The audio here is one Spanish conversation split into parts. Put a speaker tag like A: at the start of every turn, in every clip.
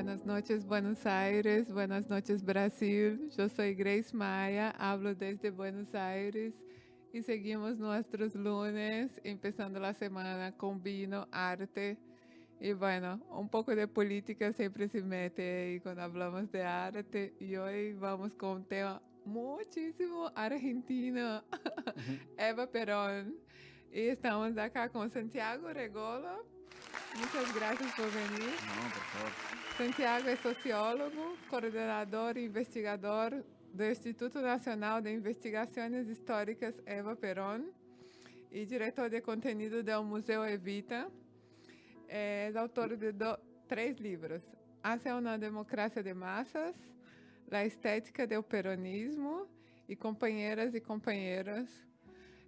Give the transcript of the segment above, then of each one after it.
A: buenas noches Buenos Aires, buenas noches Brasil. Yo soy Grace Maya, hablo desde Buenos Aires y seguimos nuestros lunes, empezando la semana con vino, arte y bueno, un poco de política siempre se mete ahí cuando hablamos de arte y hoy vamos con un tema muchísimo argentino,
B: Ujú.
A: Eva Perón. Y estamos acá con Santiago Regolo. Muchas gracias por venir.
B: No, por favor.
A: Santiago é sociólogo, coordenador e investigador do Instituto Nacional de Investigações Históricas Eva Perón e diretor de conteúdo do Museu Evita. É autor de três livros: Hacia uma democracia de massas, La estética del peronismo e Companheiras e Companheiros.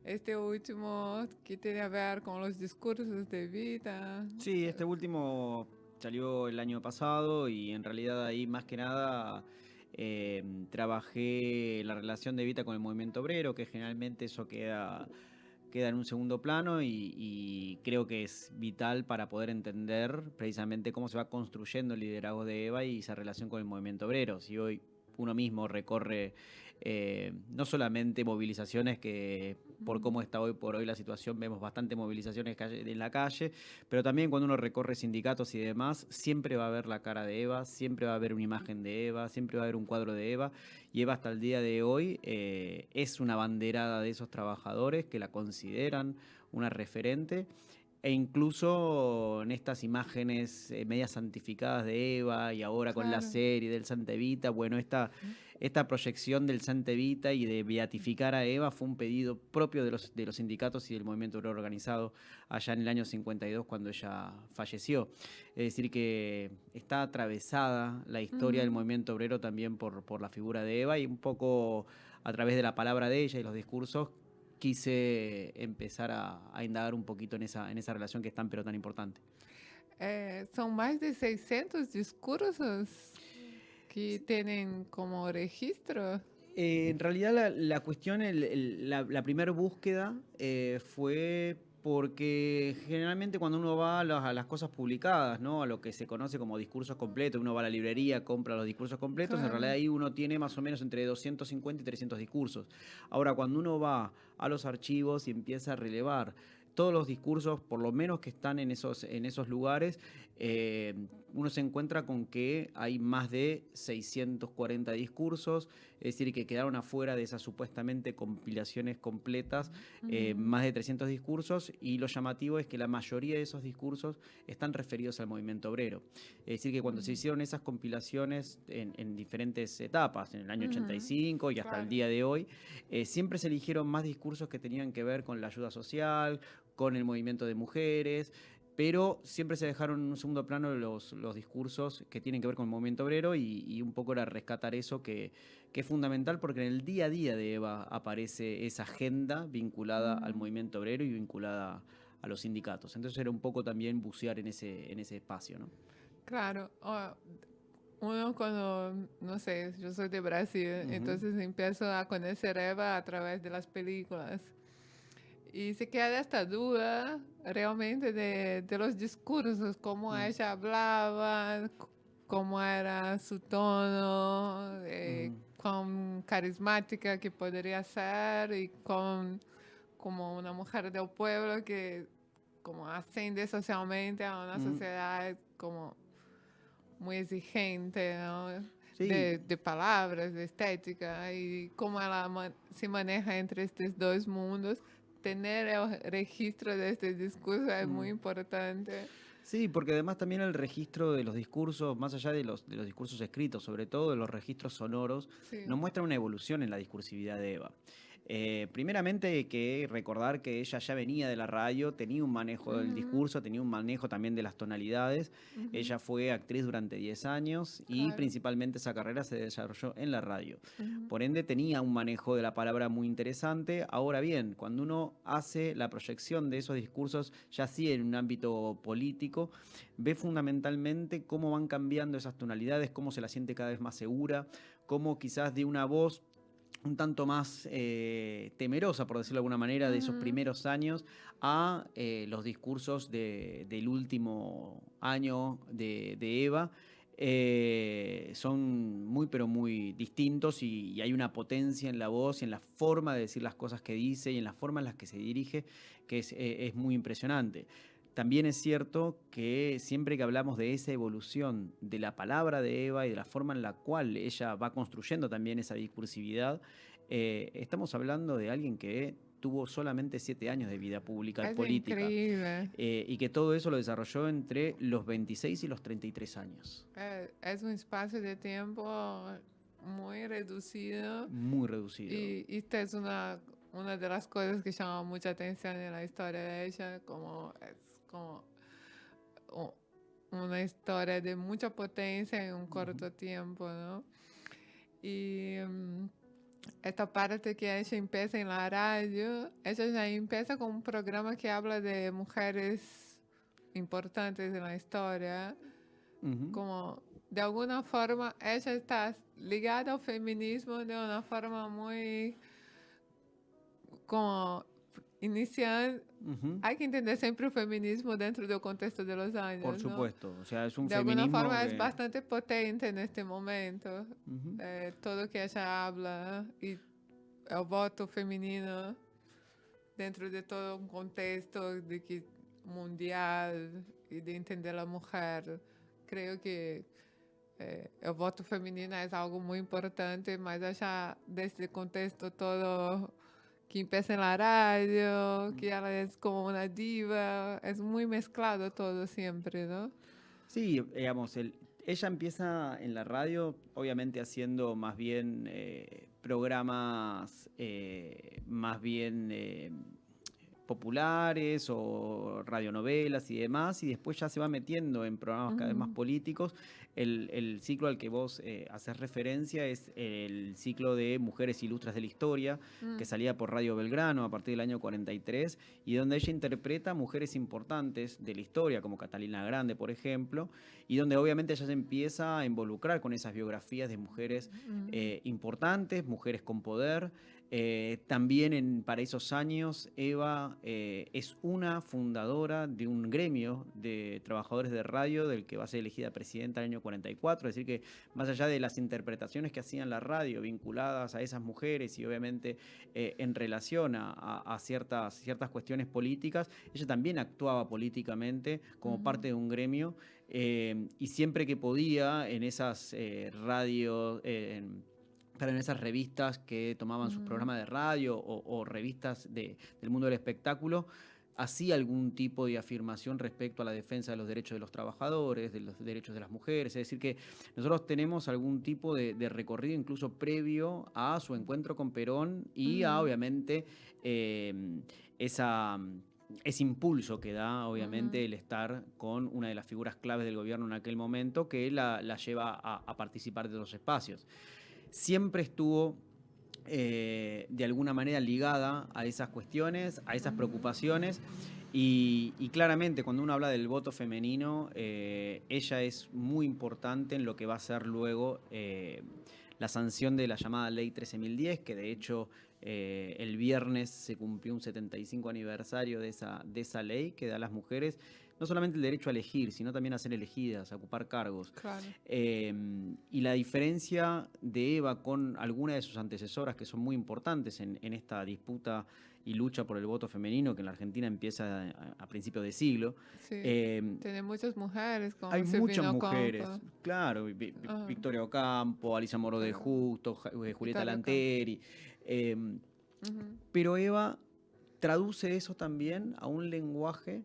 A: Este último que tem a ver com os discursos de Evita.
B: Sí, este último salió el año pasado y en realidad ahí más que nada trabajé la relación de Evita con el movimiento obrero, que generalmente eso queda en un segundo plano y creo que es vital para poder entender precisamente cómo se va construyendo el liderazgo de Eva y esa relación con el movimiento obrero. Si hoy uno mismo recorre no solamente movilizaciones que por cómo está hoy por hoy la situación vemos bastante movilizaciones en la calle, pero también cuando uno recorre sindicatos y demás, siempre va a haber la cara de Eva, siempre va a haber una imagen de Eva, siempre va a haber un cuadro de Eva, y Eva hasta el día de hoy es una banderada de esos trabajadores que la consideran una referente. E incluso en estas imágenes medias santificadas de Eva y ahora con la
A: Claro.
B: serie del Santa Evita, bueno, esta proyección del Santa Evita y de beatificar a Eva fue un pedido propio de los sindicatos y del movimiento obrero organizado allá en el año 52 cuando ella falleció. Es decir, que está atravesada la historia del
A: Uhum.
B: movimiento obrero también por la figura de Eva y un poco a través de la palabra de ella y los discursos quise empezar a indagar un poquito en esa relación que es tan pero tan importante.
A: São mais de 600 discursos que têm como registro.
B: En realidad la cuestión, la primera búsqueda fue porque generalmente cuando uno va a las cosas publicadas, ¿no? A lo que se conoce como discursos completos, uno va a la librería, compra los discursos completos, en realidad
A: Claro.
B: ahí uno tiene más o menos entre 250 y 300 discursos. Ahora, cuando uno va a los archivos y empieza a relevar todos los discursos, por lo menos que están en esos lugares, uno se encuentra con que hay más de 640 discursos, es decir, que quedaron afuera de esas supuestamente compilaciones completas,
A: Uhum.
B: más de 300 discursos, y lo llamativo es que la mayoría de esos discursos están referidos al movimiento obrero. Es decir, que cuando se
A: Uhum.
B: hicieron esas compilaciones en diferentes etapas, en el año
A: Uhum.
B: 85 y hasta el
A: Claro.
B: día de hoy, siempre se eligieron más discursos que tenían que ver con la ayuda social, con el movimiento de mujeres, pero siempre se dejaron en un segundo plano los discursos que tienen que ver con el movimiento obrero y un poco era rescatar eso que es fundamental porque en el día a día de Eva aparece esa agenda vinculada al
A: Uhum.
B: movimiento obrero y vinculada a los sindicatos. Entonces era un poco también bucear en ese espacio, ¿no?
A: Claro. Ó, uno cuando, no sé, yo soy de Brasil,
B: Ujú,
A: entonces empiezo a conocer Eva a través de las películas. Y se queda esta duda realmente de los discursos, cómo
B: mm,
A: ella hablaba, cómo era su tono,
B: ujú,
A: cuán carismática que podría ser y con, como una mujer del pueblo que como asciende socialmente a una
B: ujú.
A: sociedad como muy exigente, ¿no?
B: Sí,
A: De palabras, de estética y cómo ella se maneja entre estos dos mundos. Tener el registro de este discurso es muy
B: mm.
A: importante.
B: Sí, porque además también el registro de los discursos, más allá de los discursos escritos, sobre todo de los registros sonoros, nos
A: Sí.
B: muestra una evolución en la discursividad de Eva. Primeramente hay que recordar que ella ya venía de la radio, tenía un manejo del
A: Ujú,
B: discurso, tenía un manejo también de las tonalidades.
A: ujú,
B: Ella fue actriz durante 10 años y
A: claro.
B: principalmente esa carrera se desarrolló en la radio.
A: Ujú,
B: Por ende tenía un manejo de la palabra muy interesante. Ahora bien, cuando uno hace la proyección de esos discursos, ya sí en un ámbito político, ve fundamentalmente cómo van cambiando esas tonalidades, cómo se la siente cada vez más segura, cómo quizás de una voz un tanto más temerosa, por decirlo de alguna manera, de esos
A: ujú,
B: primeros años a los discursos del último año de Eva. son muy, pero muy distintos y hay una potencia en la voz y en la forma de decir las cosas que dice y en la forma en las que se dirige que es muy impresionante. También es cierto que siempre que hablamos de esa evolución de la palabra de Eva y de la forma en la cual ella va construyendo también esa discursividad, estamos hablando de alguien que tuvo solamente 7 años de vida pública y
A: Es
B: política
A: increíble.
B: y que todo eso lo desarrolló entre los 26 y los 33 años.
A: Es un espacio de tiempo muy reducido
B: Muy reducido.
A: y esta es una de las cosas que llama mucha atención en la historia de ella, como es como u- una historia de mucha potencia en un corto tiempo, ¿no? Y esta parte que ella empieza en la radio, ella ya empieza con un programa que habla de mujeres importantes en la historia,
B: Ujú.
A: como de alguna forma ella está ligada al feminismo de una forma muy como inicial.
B: Ujú.
A: Hay que entender siempre el feminismo dentro del contexto de los
B: Por
A: años, ¿no?
B: supuesto, o sea, es un
A: De alguna
B: feminismo
A: forma es
B: que...
A: bastante potente en este momento.
B: Ujú.
A: Todo que ella habla y el voto femenino dentro de todo un contexto de que mundial y de entender a mujer. Creo que el voto femenino es algo muy importante, mas allá desde el contexto todo que empieza en la radio, que ella es como una diva, es muy mezclado todo siempre, ¿no?
B: Sí, digamos, ella empieza en la radio, obviamente haciendo más bien programas más bien populares o radionovelas y demás, y después ya se va metiendo en programas cada vez más
A: Ujú.
B: políticos. El ciclo al que vos haces referencia es el ciclo de Mujeres Ilustras de la Historia, que
A: Mm.
B: salía por Radio Belgrano a partir del año 43, y donde ella interpreta mujeres importantes de la historia, como Catalina Grande, por ejemplo, y donde obviamente ella se empieza a involucrar con esas biografías de mujeres
A: Mm.
B: importantes, mujeres con poder. También para esos años, Eva es una fundadora de un gremio de trabajadores de radio del que va a ser elegida presidenta en el año 44, es decir que más allá de las interpretaciones que hacían la radio vinculadas a esas mujeres y obviamente en relación a ciertas cuestiones políticas, ella también actuaba políticamente como
A: Ujú.
B: parte de un gremio y siempre que podía en esas radios... pero en esas revistas que tomaban sus
A: Ujú.
B: programas de radio o revistas del mundo del espectáculo, hacía algún tipo de afirmación respecto a la defensa de los derechos de los trabajadores, de los derechos de las mujeres. Es decir, que nosotros tenemos algún tipo de recorrido incluso previo a su encuentro con Perón y a,
A: Ujú.
B: obviamente, esa, ese impulso que da, obviamente,
A: Ujú.
B: el estar con una de las figuras claves del gobierno en aquel momento que la lleva a participar de los espacios. Siempre estuvo de alguna manera ligada a esas cuestiones, a esas
A: Ujú.
B: preocupaciones. Y claramente cuando uno habla del voto femenino, ella es muy importante en lo que va a ser luego la sanción de la llamada Ley 13.010, que de hecho el viernes se cumplió un 75 aniversario de esa ley que da a las mujeres no solamente el derecho a elegir, sino también a ser elegidas, a ocupar cargos.
A: Claro.
B: Y la diferencia de Eva con alguna de sus antecesoras, que son muy importantes en esta disputa y lucha por el voto femenino, que en la Argentina empieza a principios de siglo,
A: Sí.
B: eh,
A: Tiene muchas mujeres
B: hay
A: como
B: muchas
A: Silvina
B: mujeres,
A: Ocampo.
B: claro,
A: Ajá.
B: Victoria Ocampo, Alicia Moro de
A: Claro.
B: Justo, Julieta
A: Italia Ocampo.
B: Lanteri, eh,
A: Ujú.
B: pero Eva traduce eso también a un lenguaje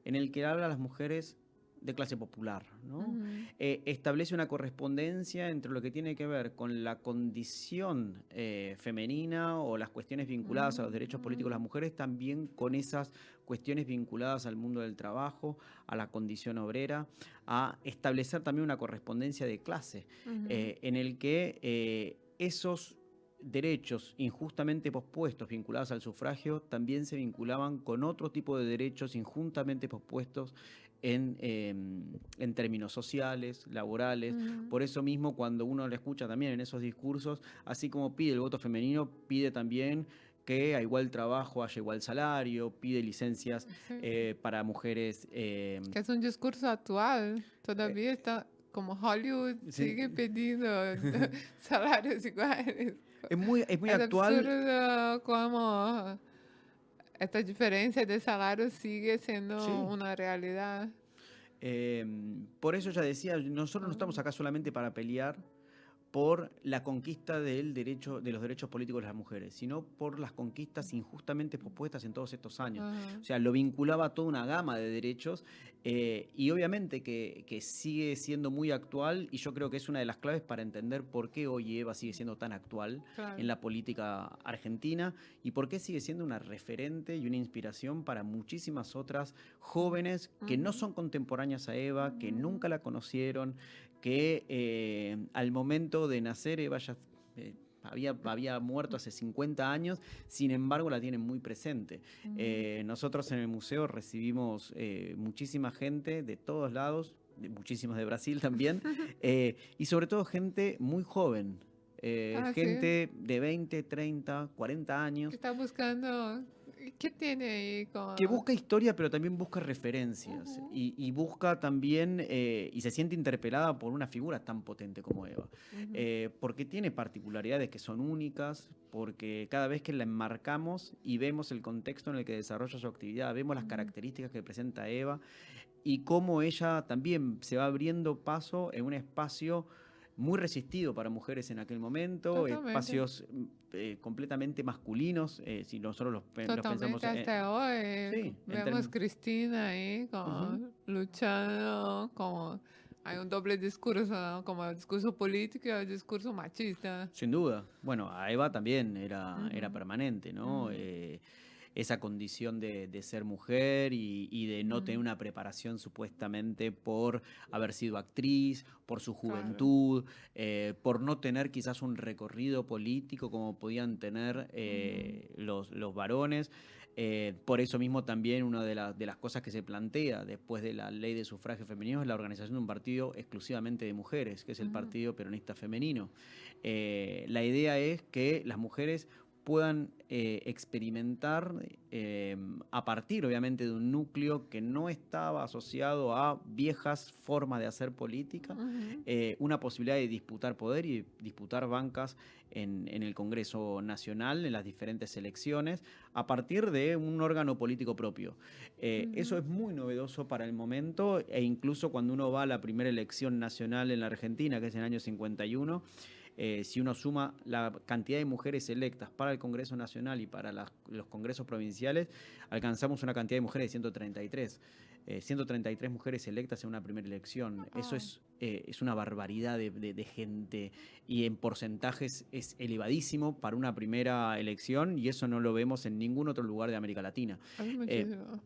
B: en el que habla a las mujeres de clase popular, ¿no?
A: Ujú.
B: Establece una correspondencia entre lo que tiene que ver con la condición femenina o las cuestiones vinculadas a los derechos políticos de las
A: Ujú.
B: mujeres, también con esas cuestiones vinculadas al mundo del trabajo, a la condición obrera, a establecer también una correspondencia de clase,
A: Ujú.
B: en el que esos derechos injustamente pospuestos vinculados al sufragio también se vinculaban con otro tipo de derechos injustamente pospuestos en términos sociales, laborales.
A: Ujú.
B: Por eso mismo, cuando uno lo escucha también en esos discursos, así como pide el voto femenino, pide también que a igual trabajo haya igual salario, pide licencias
A: Sí.
B: para mujeres.
A: Que es un discurso actual.
B: Eh,
A: Todavía está. como Hollywood
B: Sí.
A: sigue pidiendo salarios iguales.
B: Es muy
A: Es
B: actual.
A: absurdo cómo esta diferencia de salarios sigue siendo
B: Sí.
A: una realidad.
B: Por eso ya decía, nosotros no estamos acá solamente para pelear por la conquista de los derechos políticos de las mujeres, sino por las conquistas injustamente propuestas en todos estos años.
A: Ajá.
B: O sea, lo vinculaba a toda una gama de derechos y obviamente que sigue siendo muy actual y yo creo que es una de las claves para entender por qué hoy Eva sigue siendo tan actual
A: Claro.
B: en la política argentina y por qué sigue siendo una referente y una inspiración para muchísimas otras jóvenes que no son contemporáneas a Eva, que nunca la conocieron, que al momento de nacer Eva ya había muerto hace 50 años, sin embargo la tienen muy presente. Nosotros en el museo recibimos muchísima gente de todos lados, muchísimos de Brasil también, y sobre todo gente muy joven.
A: Sí.
B: Gente de 20, 30, 40 años.
A: Que está buscando, ¿qué tiene ahí?
B: Que busca historia, pero también busca referencias. Y busca también, y se siente interpelada por una figura tan potente como Eva. Porque tiene particularidades que son únicas, porque cada vez que la enmarcamos y vemos el contexto en el que desarrolla su actividad, vemos las características que presenta Eva y cómo ella también se va abriendo paso en un espacio muy resistido para mujeres en aquel momento,
A: Totalmente.
B: espacios completamente masculinos, si nosotros los pensamos.
A: Totalmente, hasta hoy
B: Sí,
A: vemos Cristina ahí como luchando, como hay un doble discurso, ¿no? Como el discurso político y el discurso machista.
B: Sin duda. Bueno, a Eva también era permanente, ¿no? Esa condición de ser mujer y de no tener una preparación supuestamente por haber sido actriz, por su juventud, por no tener quizás un recorrido político como podían tener los varones. Por eso mismo también una de las cosas que se plantea después de la ley de sufragio femenino es la organización de un partido exclusivamente de mujeres, que es el Partido Peronista Femenino. La idea es que las mujeres puedan experimentar a partir obviamente de un núcleo que no estaba asociado a viejas formas de hacer política, una posibilidad de disputar poder y disputar bancas en el Congreso Nacional, en las diferentes elecciones, a partir de un órgano político propio. Eso es muy novedoso para el momento e incluso cuando uno va a la primera elección nacional en la Argentina, que es en el año 51, si uno suma la cantidad de mujeres electas para el Congreso Nacional y para los congresos provinciales, alcanzamos una cantidad de mujeres de 133. 133 mujeres electas en una primera elección. Eso es una barbaridad de gente y en porcentajes es elevadísimo para una primera elección y eso no lo vemos en ningún otro lugar de América Latina.
A: Muchísimo.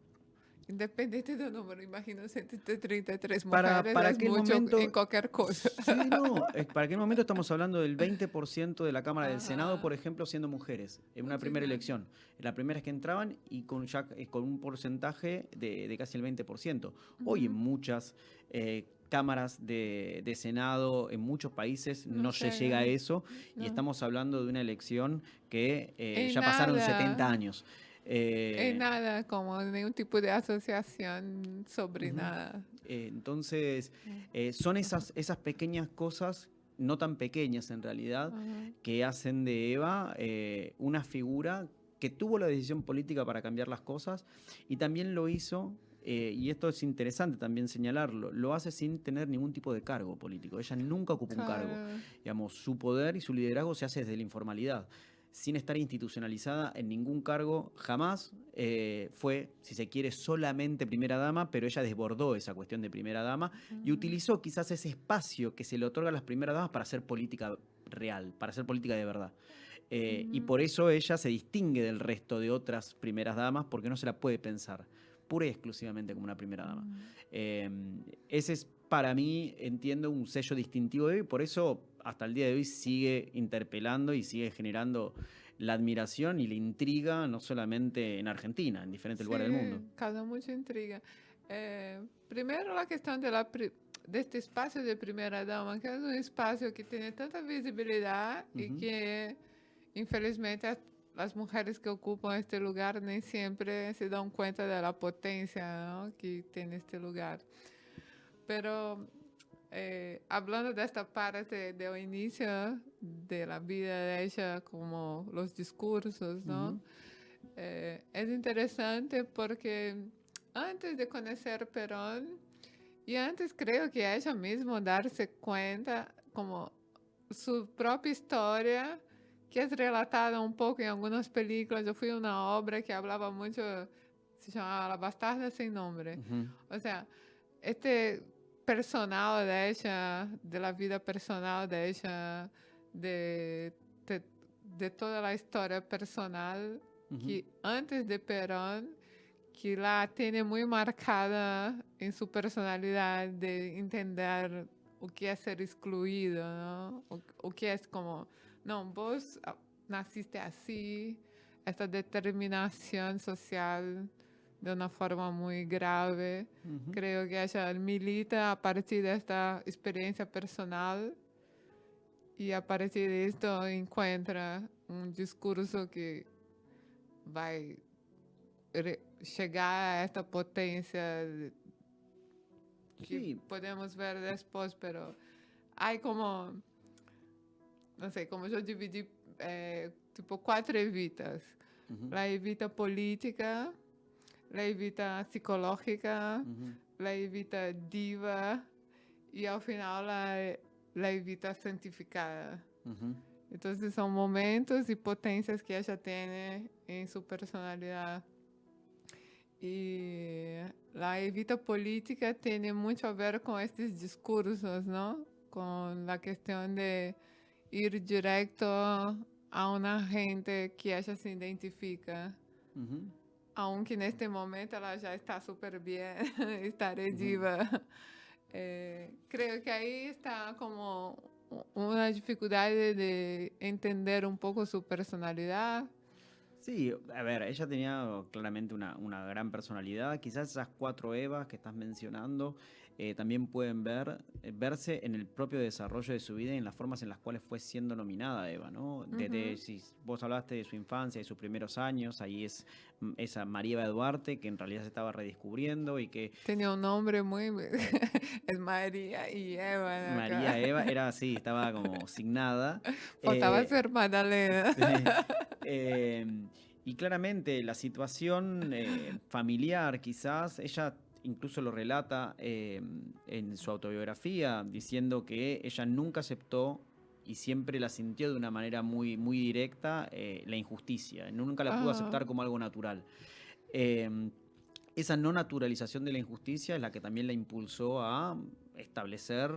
A: Independiente del número, imagino 133 mujeres
B: para
A: es
B: aquel
A: mucho
B: momento,
A: en cualquier cosa.
B: Sí, no, para aquel momento estamos hablando del 20% de la Cámara del Senado, por ejemplo, siendo mujeres, en una primera elección. La primera es que entraban y con un porcentaje de casi el 20%. Hoy en muchas cámaras de Senado, en muchos países, no se llega a eso y estamos hablando de una elección que ya pasaron 70 años.
A: Nada, como ningún tipo de asociación sobre nada.
B: Entonces, son esas pequeñas cosas, no tan pequeñas en realidad, que hacen de Eva una figura que tuvo la decisión política para cambiar las cosas y también lo hizo, y esto es interesante también señalarlo, lo hace sin tener ningún tipo de cargo político. Ella nunca ocupó un cargo. Digamos, su poder y su liderazgo se hace desde la informalidad, sin estar institucionalizada en ningún cargo, jamás fue, si se quiere, solamente primera dama, pero ella desbordó esa cuestión de primera dama y utilizó quizás ese espacio que se le otorga a las primeras damas para hacer política real, para hacer política de verdad. Y por eso ella se distingue del resto de otras primeras damas, porque no se la puede pensar pura y exclusivamente como una primera dama. Ese es, para mí, entiendo, un sello distintivo de hoy, por eso hasta el día de hoy sigue interpelando y sigue generando la admiración y la intriga, no solamente en Argentina, en diferentes lugares del mundo.
A: Causa mucha intriga. Primero la cuestión de este espacio de primera dama, que es un espacio que tiene tanta visibilidad y que, infelizmente, las mujeres que ocupan este lugar nem siempre se dan cuenta de la potencia, ¿no?, que tiene este lugar. Pero hablando de esta parte del inicio de la vida de ella, como los discursos, ¿no? Es interesante porque antes de conocer Perón, y antes creo que ella misma darse cuenta, como su propia historia, que es relatada un poco en algunas películas. Yo fui a una obra que hablaba mucho, se llamaba La Bastarda Sin Nombre. O sea, este personal de ella, de la vida personal de ella, de, de, de toda la historia personal que antes de Perón, que la tiene muy marcada en su personalidad de entender o que é ser excluído, não? O que é como, não, vos nasciste assim, esta determinação social de uma forma muito grave. Creo que ella milita a partir de esta experiencia personal y a partir de esto encuentra un discurso que va a llegar a esta potencia que
B: Sí.
A: podemos ver después, pero hay como, no sé, como yo dividí tipo 4 evitas. La evita política, la evita psicológica, la evita diva y al final la evita santificada. Entonces son momentos y potencias que ella tiene en su personalidad. Y la evita política tiene mucho a ver con estos discursos, ¿no? Con la cuestión de ir directo a una gente que ella se identifica. Aunque en este momento ella ya está súper bien, está diva. Creo que ahí está como una dificultad de entender un poco su personalidad.
B: Sí, a ver, ella tenía claramente una gran personalidad. Quizás esas 4 Evas que estás mencionando también pueden verse en el propio desarrollo de su vida y en las formas en las cuales fue siendo nominada Eva, ¿no? Desde, si vos hablaste de su infancia y sus primeros años, ahí es esa María Eva Duarte, que en realidad se estaba redescubriendo y que...
A: Tenía un nombre muy... es María y Eva.
B: María Eva era así, estaba como signada.
A: Faltaba ser Magdalena.
B: Y claramente la situación familiar, quizás, ella incluso lo relata en su autobiografía, diciendo que ella nunca aceptó y siempre la sintió de una manera muy, muy directa la injusticia, nunca la pudo aceptar como algo natural. Esa no naturalización de la injusticia es la que también la impulsó a establecer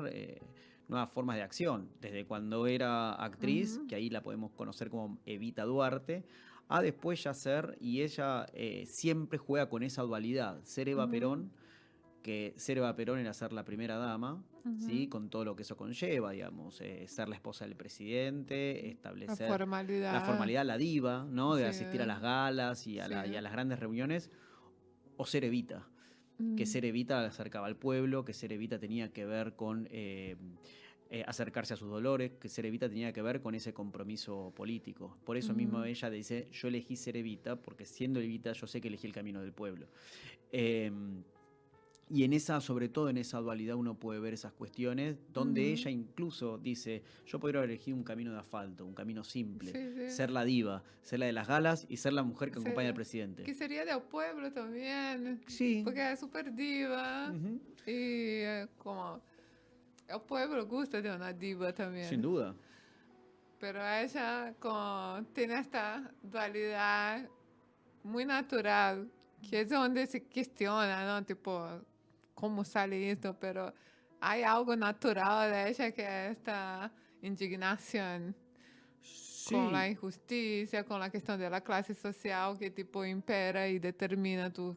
B: nuevas formas de acción, desde cuando era actriz, que ahí la podemos conocer como Evita Duarte, a después ya ser, y ella siempre juega con esa dualidad, ser Eva Perón, que ser Eva Perón era ser la primera dama, ¿sí? Con todo lo que eso conlleva, digamos, ser la esposa del presidente, establecer
A: la formalidad,
B: la diva, ¿no? De asistir a las galas y a las grandes reuniones, o ser Evita. Que ser Evita acercaba al pueblo, que ser Evita tenía que ver con acercarse a sus dolores, que ser Evita tenía que ver con ese compromiso político. Por eso mismo ella dice, yo elegí ser Evita, porque siendo Evita yo sé que elegí el camino del pueblo. Y en esa, sobre todo en esa dualidad, uno puede ver esas cuestiones, donde ella incluso dice, yo podría haber elegido un camino de asfalto, un camino simple, ser la diva, ser la de las galas y ser la mujer que acompaña al presidente.
A: Que sería del pueblo también, porque es súper diva y como el pueblo gusta de una diva también.
B: Sin duda.
A: Pero ella tiene esta dualidad muy natural, que es donde se cuestiona, ¿no? Tipo, ¿cómo sale esto? Pero hay algo natural de ella que es esta indignación con la injusticia, con la cuestión de la clase social que tipo impera y determina tu...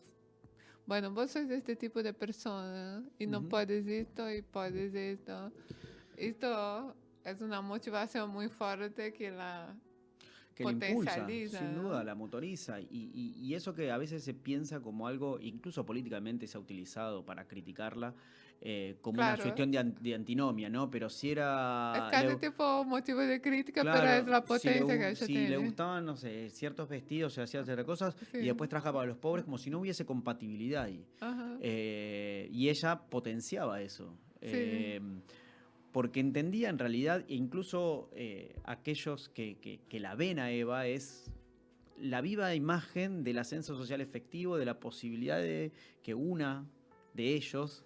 A: Bueno, vos sos este tipo de persona y no puedes esto y puedes esto. Esto es una motivación muy fuerte que la...
B: que la impulsa, sin
A: ¿no?
B: duda, la motoriza. Y eso que a veces se piensa como algo, incluso políticamente se ha utilizado para criticarla, como una
A: Claro.
B: cuestión de antinomia, ¿no? Pero si
A: Es
B: era...
A: casi tipo motivo de crítica, pero es
B: Claro,
A: la potencia que ella
B: si le
A: tiene.
B: gustaban, no sé, ciertos vestidos o hacía ciertas cosas, y
A: Sí.
B: después trabajaba para los pobres como si no hubiese compatibilidad ahí.
A: Ajá.
B: Y ella potenciaba eso.
A: Sí.
B: Porque entendía en realidad, e incluso aquellos que la ven a Eva, es la viva imagen del ascenso social efectivo, de la posibilidad de que una de ellos,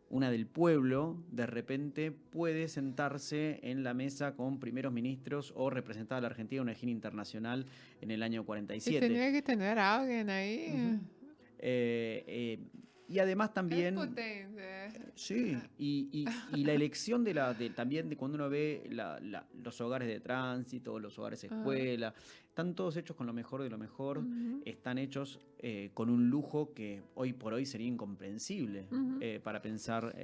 B: una del pueblo, de repente puede sentarse en la mesa con primeros ministros o representar a la Argentina en una gira internacional en el año
A: Y
B: 47.
A: tenía que tener a alguien ahí.
B: Ujú. Eh, eh, y además
A: Es
B: también,
A: potente.
B: sí, y la elección también de cuando uno ve los hogares de tránsito, los hogares
A: Ajá.
B: escuela, están todos hechos con lo mejor de lo mejor,
A: Ujú,
B: están hechos con un lujo que hoy por hoy sería incomprensible
A: ujú.
B: para pensar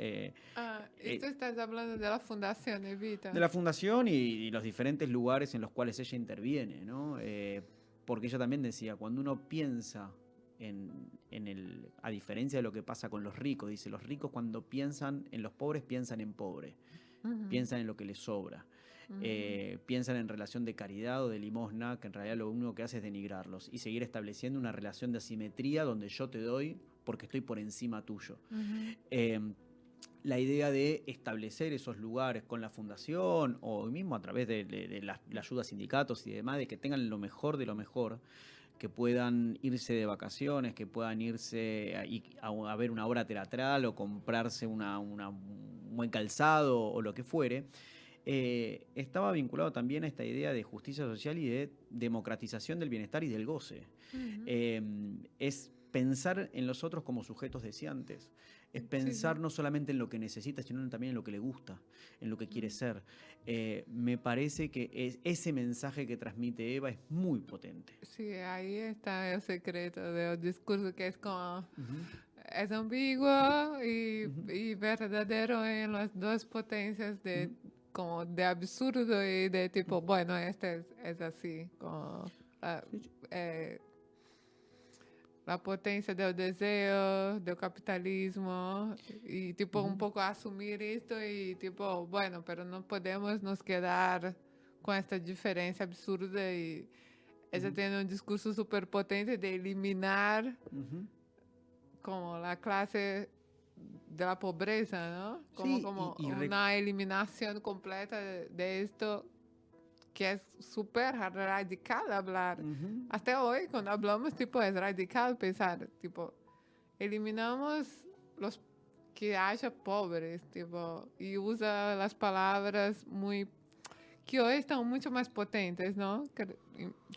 A: Y tú estás hablando de la Fundación
B: de
A: Evita.
B: la fundación y los diferentes lugares en los cuales ella interviene, ¿no? Porque ella también decía, cuando uno piensa a diferencia de lo que pasa con los ricos, dice, los ricos cuando piensan en los pobres piensan en pobre,
A: Ujú,
B: piensan en lo que les sobra,
A: ujú.
B: piensan en relación de caridad o de limosna, que en realidad lo único que hace es denigrarlos y seguir estableciendo una relación de asimetría donde yo te doy porque estoy por encima tuyo.
A: Ujú,
B: Eh, la idea de establecer esos lugares con la fundación o mismo a través de la ayuda a sindicatos y demás, de que tengan lo mejor de lo mejor, que puedan irse de vacaciones, que puedan irse a ver una obra teatral o comprarse un buen calzado o lo que fuere, estaba vinculado también a esta idea de justicia social y de democratización del bienestar y del goce.
A: ujú.
B: Eh, es pensar en los otros como sujetos deseantes. Es
A: Sí.
B: pensar no solamente en lo que necesita, sino también en lo que le gusta, en lo que quiere
A: Mm.
B: ser. Me parece que ese mensaje que transmite Eva es muy potente.
A: Sí, ahí está el secreto del discurso que es como,
B: Ujú,
A: es ambiguo
B: ujú,
A: y verdadero en las dos potencias de
B: ujú,
A: como de absurdo y de tipo, bueno, este es así, como la,
B: sí, sí,
A: eh, la potencia del deseo, del capitalismo y tipo un
B: ujú,
A: poco asumir esto y tipo, bueno, pero no podemos nos quedar con esta diferencia absurda y ella
B: ujú,
A: tiene un discurso súper potente de eliminar
B: ujú.
A: como la clase de la pobreza, ¿no? Como,
B: Sí,
A: como una eliminación completa de esto que es súper radical hablar.
B: ujú.
A: Hasta hoy, cuando hablamos, tipo, es radical pensar, tipo, eliminamos los que haya pobres, tipo, y usa las palabras muy que hoy estão muito mais potentes, não?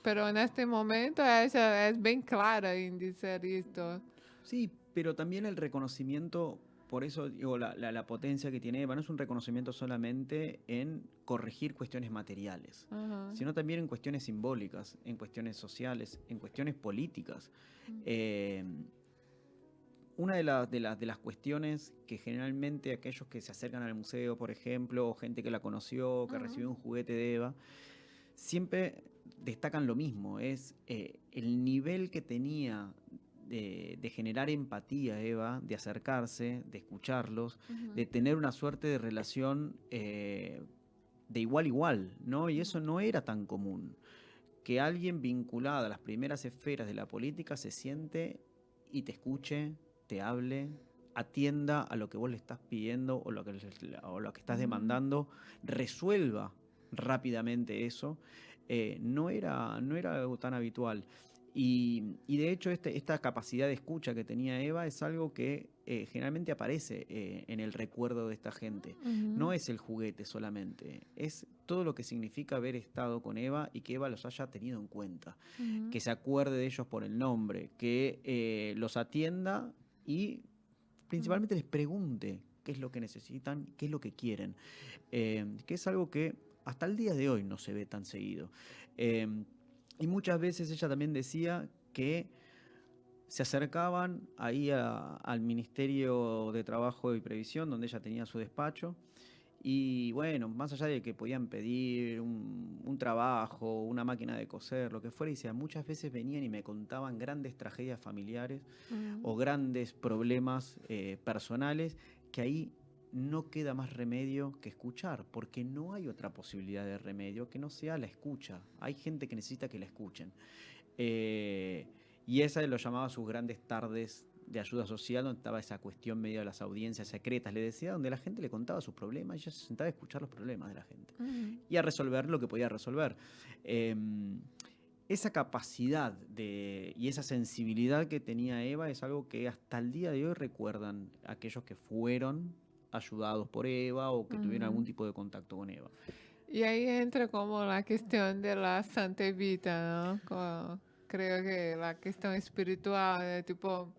A: Pero en este momento ella es bien clara en decir esto.
B: Sí, pero también el reconocimiento, por eso digo, la potencia que tiene Eva no es un reconocimiento solamente en corregir cuestiones materiales,
A: Ajá.
B: sino también en cuestiones simbólicas, en cuestiones sociales, en cuestiones políticas. Eh, una de las cuestiones que generalmente aquellos que se acercan al museo, por ejemplo, o gente que la conoció, que
A: Ajá.
B: recibió un juguete de Eva, siempre destacan lo mismo, es el nivel que tenía de generar empatía, Eva, de acercarse, de escucharlos,
A: Ujú,
B: de tener una suerte de relación de igual a igual, ¿no? Y eso
A: ujú,
B: no era tan común. Que alguien vinculado a las primeras esferas de la política se siente y te escuche, te hable, atienda a lo que vos le estás pidiendo o lo que estás
A: ujú.
B: demandando, resuelva rápidamente eso, no era algo tan habitual. Y de hecho esta capacidad de escucha que tenía Eva es algo que generalmente aparece en el recuerdo de esta gente. No
A: Ujú,
B: es el juguete solamente, es todo lo que significa haber estado con Eva y que Eva los haya tenido en cuenta,
A: ujú,
B: que se acuerde de ellos por el nombre, que los atienda y
A: ujú.
B: principalmente les pregunte qué es lo que necesitan, qué es lo que quieren, que es algo que hasta el día de hoy no se ve tan seguido. Eh, y muchas veces ella también decía que se acercaban ahí al Ministerio de Trabajo y Previsión, donde ella tenía su despacho, y bueno, más allá de que podían pedir un trabajo, una máquina de coser, lo que fuera, y sea, muchas veces venían y me contaban grandes tragedias familiares
A: Ujú.
B: o grandes problemas personales que ahí no queda más remedio que escuchar, porque no hay otra posibilidad de remedio que no sea la escucha. Hay gente que necesita que la escuchen. Eh, y esa lo llamaba sus grandes tardes de ayuda social, donde estaba esa cuestión medio de las audiencias secretas, le decía, donde la gente le contaba sus problemas y ella se sentaba a escuchar los problemas de la gente y a resolver lo que podía resolver. Eh, esa capacidad y esa sensibilidad que tenía Eva es algo que hasta el día de hoy recuerdan aquellos que fueron ayudados por Eva o que tuvieron algún tipo de contacto con Eva.
A: Y ahí entra como la cuestión de la Santa Evita, ¿no? Creo que la cuestión espiritual, de tipo,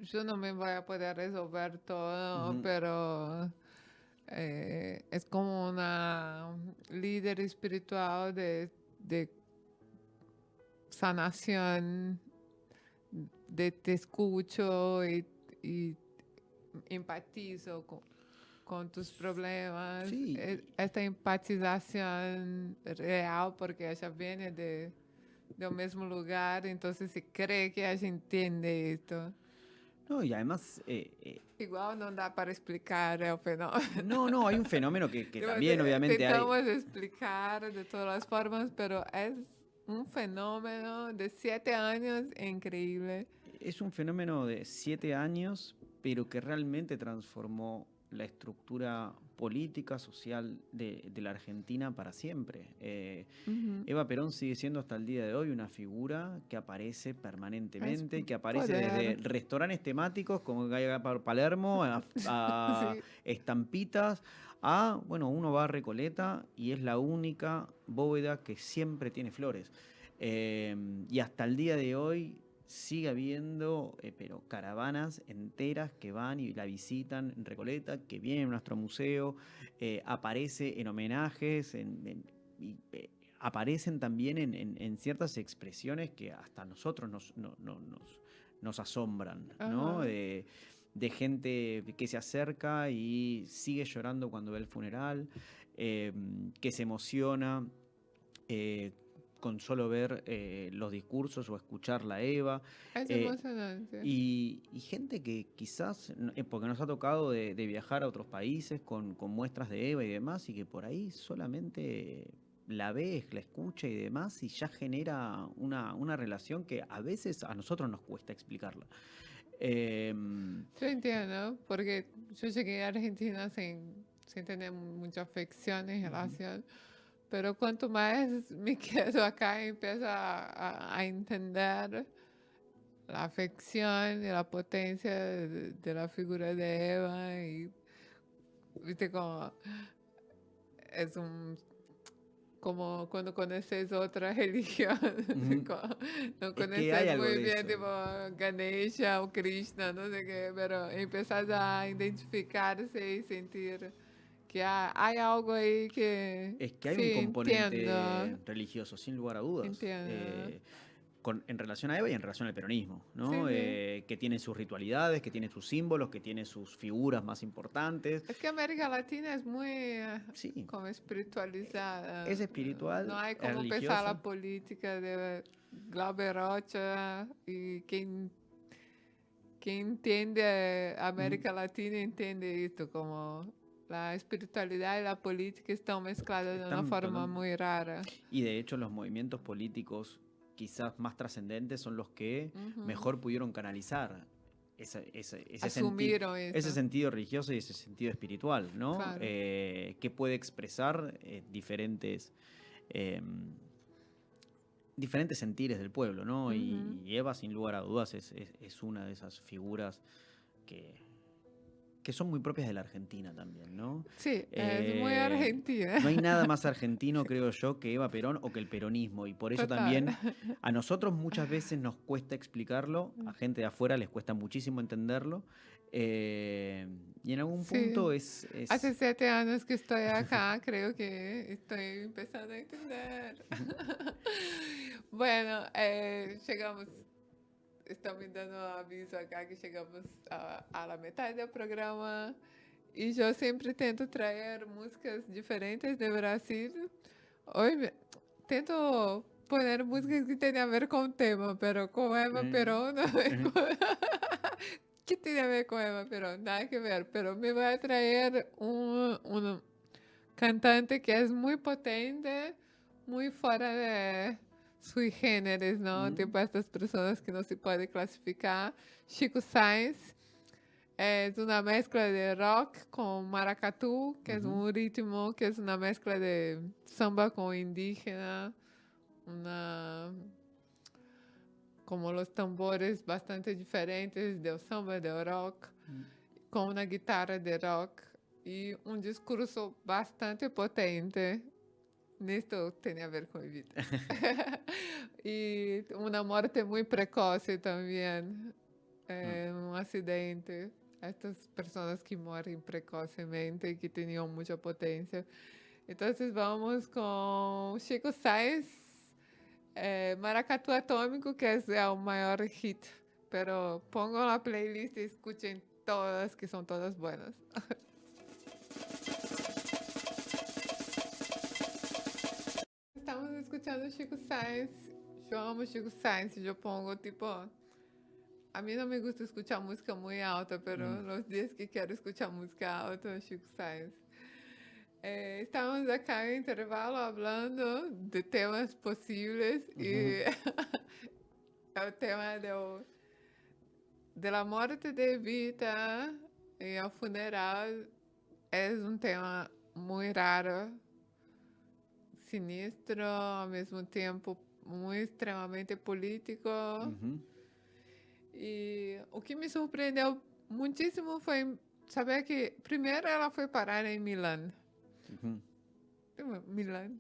A: yo no me voy a poder resolver todo, pero es como una líder espiritual de sanación, de te escucho y empatizo con tus problemas.
B: Sí.
A: Esta empatización real, porque ella viene del mismo lugar, entonces se cree que ella entiende esto.
B: No, y además...
A: Igual no da para explicar el fenómeno.
B: no, hay un fenómeno que también obviamente hay...
A: Tentamos explicar de todas las formas, pero es un fenómeno de 7 años increíble.
B: Es un fenómeno de 7 años, pero que realmente transformó la estructura política, social de la Argentina para siempre. Eva Perón sigue siendo hasta el día de hoy una figura que aparece permanentemente, que aparece desde restaurantes temáticos como que hay acá por Palermo, a
A: Sí.
B: estampitas, a, bueno, uno va a Recoleta y es la única bóveda que siempre tiene flores. Y hasta el día de hoy sigue habiendo, pero caravanas enteras que van y la visitan en Recoleta, que vienen a nuestro museo, aparece en homenajes, y, aparecen también en ciertas expresiones que hasta a nosotros nos asombran, ¿no? De gente que se acerca y sigue llorando cuando ve el funeral, que se emociona con solo ver los discursos o escuchar a Eva.
A: Es emocionante.
B: Y gente que quizás, porque nos ha tocado de viajar a otros países con muestras de Eva y demás, y que por ahí solamente la ves, la escucha y demás, y ya genera una relación que a veces a nosotros nos cuesta explicarla.
A: Yo entiendo, porque yo llegué a Argentina sin tener mucha afección en relación, pero cuanto más me quedo acá, empiezo a entender la afección y la potencia de la figura de Eva y, viste, como es como cuando conoces otra religión, no
B: Es que hay
A: conoces
B: algo
A: muy
B: de
A: bien,
B: eso.
A: tipo Ganesha o Krishna, no sé qué, pero empiezas a identificarse y sentir que hay algo ahí que
B: Es que hay un
A: sí,
B: componente
A: entiendo,
B: religioso, sin lugar a dudas.
A: entiendo.
B: En relación a Eva y en relación al peronismo, ¿no?
A: Sí, sí.
B: Que tiene sus ritualidades, que tiene sus símbolos, que tiene sus figuras más importantes.
A: Es que América Latina es muy
B: Sí,
A: como espiritualizada.
B: es
A: No
B: espiritual,
A: hay
B: es
A: como pensar
B: religiosa.
A: la política de Glauber Rocha y quien entiende América Latina entiende esto, como la espiritualidad y la política están mezcladas de una
B: Están
A: forma muy rara.
B: Y de hecho los movimientos políticos quizás más trascendentes son los que mejor pudieron canalizar
A: Asumieron
B: ese
A: eso.
B: sentido religioso y ese sentido espiritual, ¿no?
A: Claro.
B: Que puede expresar diferentes sentires del pueblo, ¿no? Y Eva, sin lugar a dudas, es una de esas figuras que son muy propias de la Argentina también, ¿no?
A: Sí, es muy argentina.
B: No hay nada más argentino, creo yo, que Eva Perón o que el peronismo. Y por eso
A: Total.
B: también a nosotros muchas veces nos cuesta explicarlo, a gente de afuera les cuesta muchísimo entenderlo. Y en algún
A: Sí.
B: punto es...
A: Hace 7 años que estoy acá, creo que estoy empezando a entender. Bueno, llegamos, estamos dando aviso acá que llegamos a la metade del programa y yo siempre tento traer músicas diferentes de Brasil. Hoy tento poner músicas que tengan a ver con el tema, pero con Eva Perón ¿Qué tiene que ver con Eva Perón? Nada que ver, pero me va a traer un cantante que es muy potente, muy fuera de sui generis, ¿no?
B: Mm,
A: Tipo estas personas que no se puede clasificar. Chico Sainz es una mezcla de rock con maracatú, que es
B: ujú,
A: un ritmo que es una mezcla de samba con indígena, una como los tambores bastante diferentes del samba, del rock,
B: mm.
A: con una guitarra de rock y un discurso bastante potente. Esto tiene a ver con mi vida. Y una muerte muy precoce también,
B: Mm.
A: un accidente. Estas personas que mueren precocemente y que tenían mucha potencia. Entonces vamos con Chico Sainz, Maracatu Atômico, que es el mayor hit. Pero pongo la playlist y escuchen todas, que son todas buenas. Estamos escuchando Chico Sainz. Yo amo Chico Sainz. Yo pongo tipo. A mí no me gusta escuchar música muy alta, pero
B: Mm,
A: los días que quiero escuchar música alta, Chico Sainz. Estamos acá en intervalo hablando de temas posibles
B: ujú.
A: y el tema de la muerte de Evita y el funeral es un tema muy raro, sinistro, ao mesmo tempo muito extremamente político.
B: Ujú,
A: E o que me surpreendeu muitíssimo foi saber que primeiro ela foi parar em Milão.
B: ujú.
A: Milão?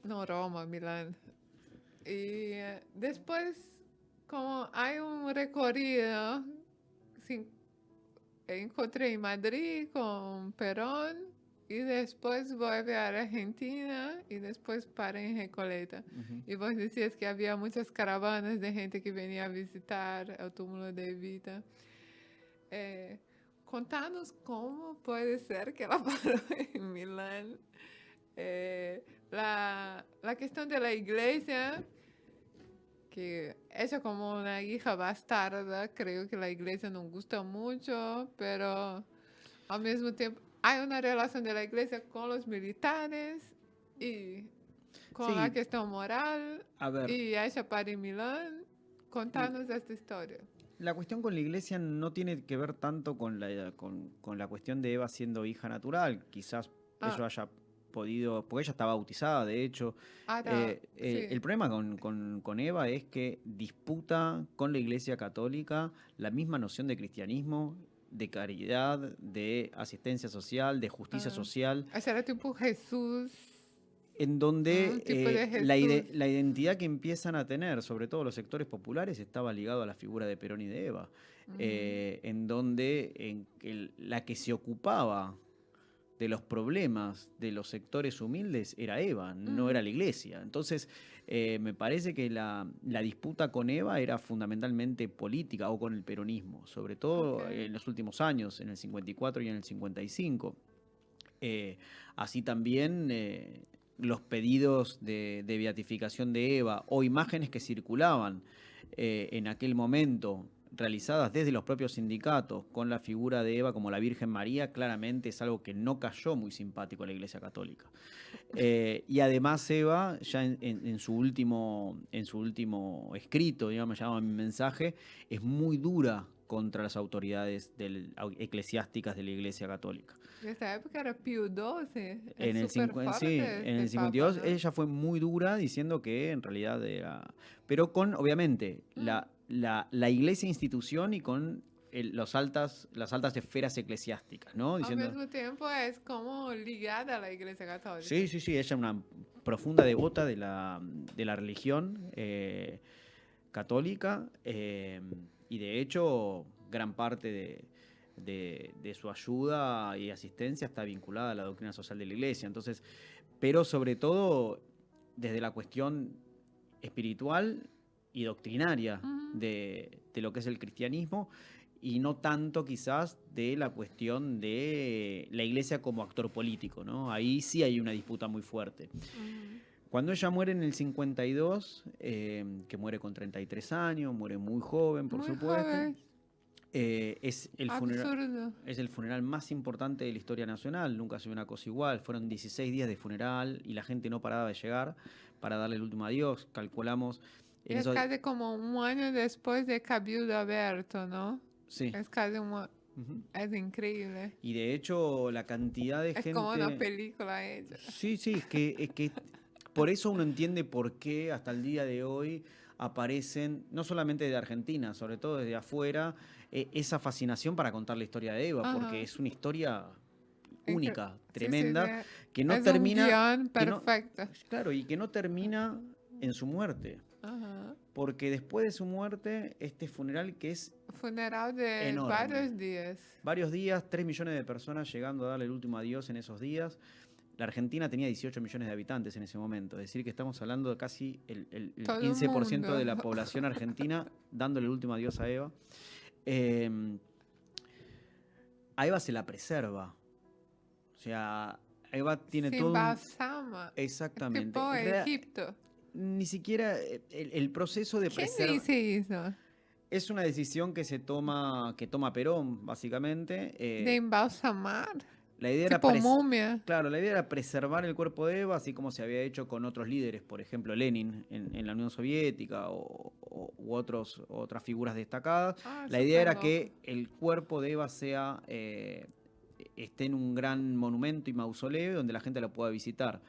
A: Não, Roma, Milão. E depois, como há um recorrido, assim, encontrei em Madrid com Perón e depois vuelve à Argentina e depois para em Recoleta.
B: Ujú.
A: E vos dizias que havia muitas caravanas de gente que venia a visitar o túmulo de Evita. Contanos como pode ser que ela parou em Milán. La questão da igreja, que ella como una hija bastarda, creo que la iglesia no gusta mucho, pero al mismo tiempo hay una relación de la iglesia con los militares y con la
B: Sí,
A: cuestión moral
B: a ver,
A: y ella para en Milán.
B: l-
A: Contanos esta historia.
B: la cuestión con la iglesia no tiene que ver tanto con la cuestión de Eva siendo hija natural. Quizás
A: Ah,
B: eso haya podido, porque ella está bautizada, de hecho.
A: ahora,
B: El
A: sí.
B: problema con Eva es que disputa con la iglesia católica la misma noción de cristianismo, de caridad, de asistencia social, de justicia
A: Ah,
B: social.
A: ella era tipo Jesús,
B: En
A: un
B: donde
A: tipo de Jesús.
B: la identidad que empiezan a tener, sobre todo los sectores populares, estaba ligado a la figura de Perón y de Eva,
A: Ujú,
B: en donde la que se ocupaba de los problemas de los sectores humildes era Eva, no era
A: ujú,
B: la iglesia. Entonces, me parece que la disputa con Eva era fundamentalmente política o con el peronismo, sobre
A: ok.
B: todo en los últimos años, en el 54 y en el 55. Eh, Así también los pedidos de beatificación de Eva o imágenes que circulaban en aquel momento realizadas desde los propios sindicatos con la figura de Eva como la Virgen María, claramente es algo que no cayó muy simpático a la Iglesia Católica. Y además Eva, ya en su último escrito, digamos, llamado mi mensaje, es muy dura contra las autoridades eclesiásticas de la Iglesia Católica.
A: Nessa época era Pío XII, é super
B: Sí,
A: fuerte
B: en
A: este
B: el
A: papa,
B: 52
A: ¿no?
B: ella fue muy dura diciendo que en realidad era... Pero con, obviamente,
A: Mm.
B: la iglesia institución y con las altas esferas eclesiásticas, ¿no?
A: Ao
B: Diciendo,
A: mesmo tempo é como ligada à Igreja
B: sí,
A: Católica.
B: sí, sí, ella es una profunda devota de la religión católica y de hecho gran parte de su ayuda y asistencia está vinculada a la doctrina social de la iglesia. Entonces, pero sobre todo desde la cuestión espiritual y doctrinaria
A: Uhum.
B: de lo que es el cristianismo y no tanto quizás de la cuestión de la iglesia como actor político, ¿no? Ahí sí hay una disputa muy fuerte.
A: Uhum.
B: Cuando ella muere en el 52, que muere con 33 años, muere muy joven, por
A: Muito
B: supuesto,
A: jovem. Absurdo.
B: Es el funeral más importante de la historia nacional. Nunca se vio una cosa igual. Fueron 16 días de funeral y la gente no paraba de llegar para darle el último adiós. Calculamos
A: Y
B: en
A: es
B: eso.
A: casi como un año después de Cabildo Abierto, ¿no?
B: Sí.
A: Es casi
B: Ujú.
A: Es increíble.
B: Y de hecho, la cantidad de
A: Es como una
B: gente.
A: película ella.
B: Sí, sí, es que por eso uno entiende por qué hasta el día de hoy aparecen, no solamente de Argentina, sobre todo desde afuera, esa fascinación para contar la historia de Eva, porque
A: Ajá.
B: es una historia
A: Incre-
B: única,
A: Sí, sí,
B: tremenda,
A: sí.
B: que no
A: Es un
B: termina,
A: guión
B: que no,
A: perfecto.
B: claro, y que no termina en su muerte,
A: Ajá.
B: porque después de su muerte, este funeral que es
A: Funeral de
B: enorme,
A: varios días.
B: varios días, 3 millones de personas llegando a darle el último adiós en esos días. La Argentina tenía 18 millones de habitantes en ese momento, es decir, que estamos hablando de casi el
A: Todo el
B: 15%
A: mundo.
B: de la población argentina dándole el último adiós a Eva. Eh, a Eva se la preserva. O sea, Eva tiene
A: Se
B: todo un...
A: embalsama.
B: Exactamente.
A: Tipo Egipto.
B: Ni siquiera el proceso de
A: ¿Quién
B: preservar...
A: dice eso?
B: Es una decisión que toma Perón, básicamente.
A: De embalsamar.
B: La idea
A: Tipo
B: era
A: momia.
B: Claro, la idea era preservar el cuerpo de Eva, así como se había hecho con otros líderes, por ejemplo Lenin en la Unión Soviética u otras figuras destacadas.
A: Ah,
B: La idea
A: súper
B: era
A: loco.
B: que el cuerpo de Eva esté en un gran monumento y mausoleo donde la gente lo pueda visitar.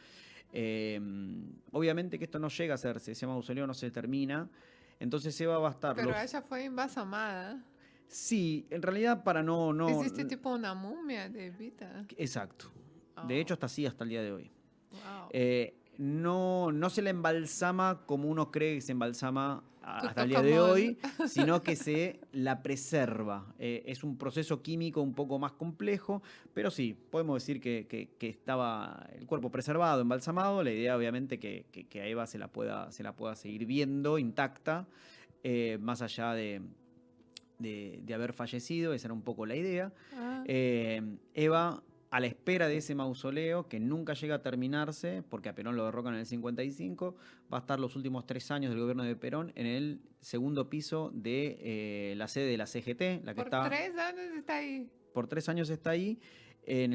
B: Obviamente que esto no llega a hacerse, ese mausoleo no se termina, entonces Eva va a estar
A: Pero ella fue embalsamada.
B: Sí, en realidad para
A: ¿Existe tipo una momia de Evita?
B: Exacto. De hecho,
A: Oh,
B: está así hasta el día de hoy.
A: wow.
B: No se la embalsama como uno cree que se embalsama hasta el día de
A: Tutankamón.
B: hoy, sino que se la preserva. Es un proceso químico un poco más complejo, pero sí, podemos decir que estaba el cuerpo preservado, embalsamado. La idea, obviamente, que a Eva se la pueda seguir viendo intacta, más allá de haber fallecido. Esa era un poco la idea.
A: Ah,
B: Eva, a la espera de ese mausoleo, que nunca llega a terminarse, porque a Perón lo derrocan en el 55, va a estar los últimos 3 años del gobierno de Perón en el segundo piso de la sede de la CGT, la que
A: por
B: está...
A: 3 años está ahí.
B: Por 3 años está ahí.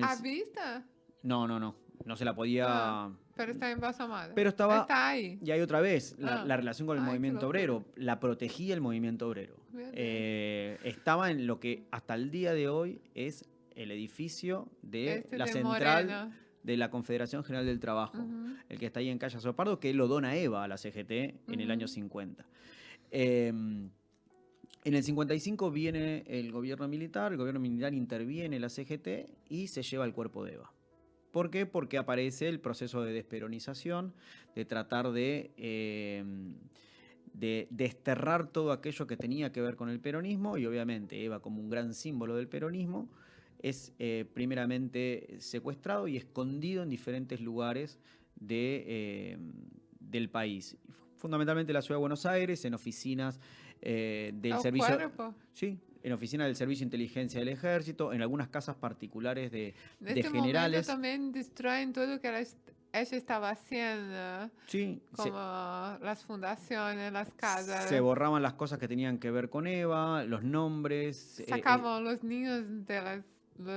A: ¿A vista?
B: No se la
A: Ah,
B: podía...
A: pero está embalsamada.
B: Pero estaba...
A: Está ahí.
B: Y hay otra vez,
A: Ah.
B: la relación con el
A: Ay, qué
B: movimiento
A: locura.
B: obrero, la protegía el movimiento obrero.
A: Bien.
B: Estaba en lo que hasta el día de hoy es el edificio de la
A: de
B: central
A: Moreno.
B: de la Confederación General del Trabajo,
A: Ujú.
B: el que está ahí en Calle Azopardo, que lo dona Eva a la CGT en el año
A: Ujú.
B: 50. En el 55 viene el gobierno militar interviene en la CGT y se lleva el cuerpo de Eva. ¿Por qué? Porque aparece el proceso de desperonización, de tratar de desterrar todo aquello que tenía que ver con el peronismo, y obviamente Eva, como un gran símbolo del peronismo, es primeramente secuestrado y escondido en diferentes lugares del país. Fundamentalmente en la ciudad de Buenos Aires, en oficinas del
A: El
B: servicio...
A: cuerpo.
B: Sí, en oficinas del Servicio de Inteligencia del Ejército, en algunas casas particulares de
A: En este momento
B: generales.
A: también destruyen todo lo que ella estaba haciendo,
B: Sí,
A: como las fundaciones, las casas.
B: se borraban las cosas que tenían que ver con Eva, los nombres.
A: Sacaban los niños de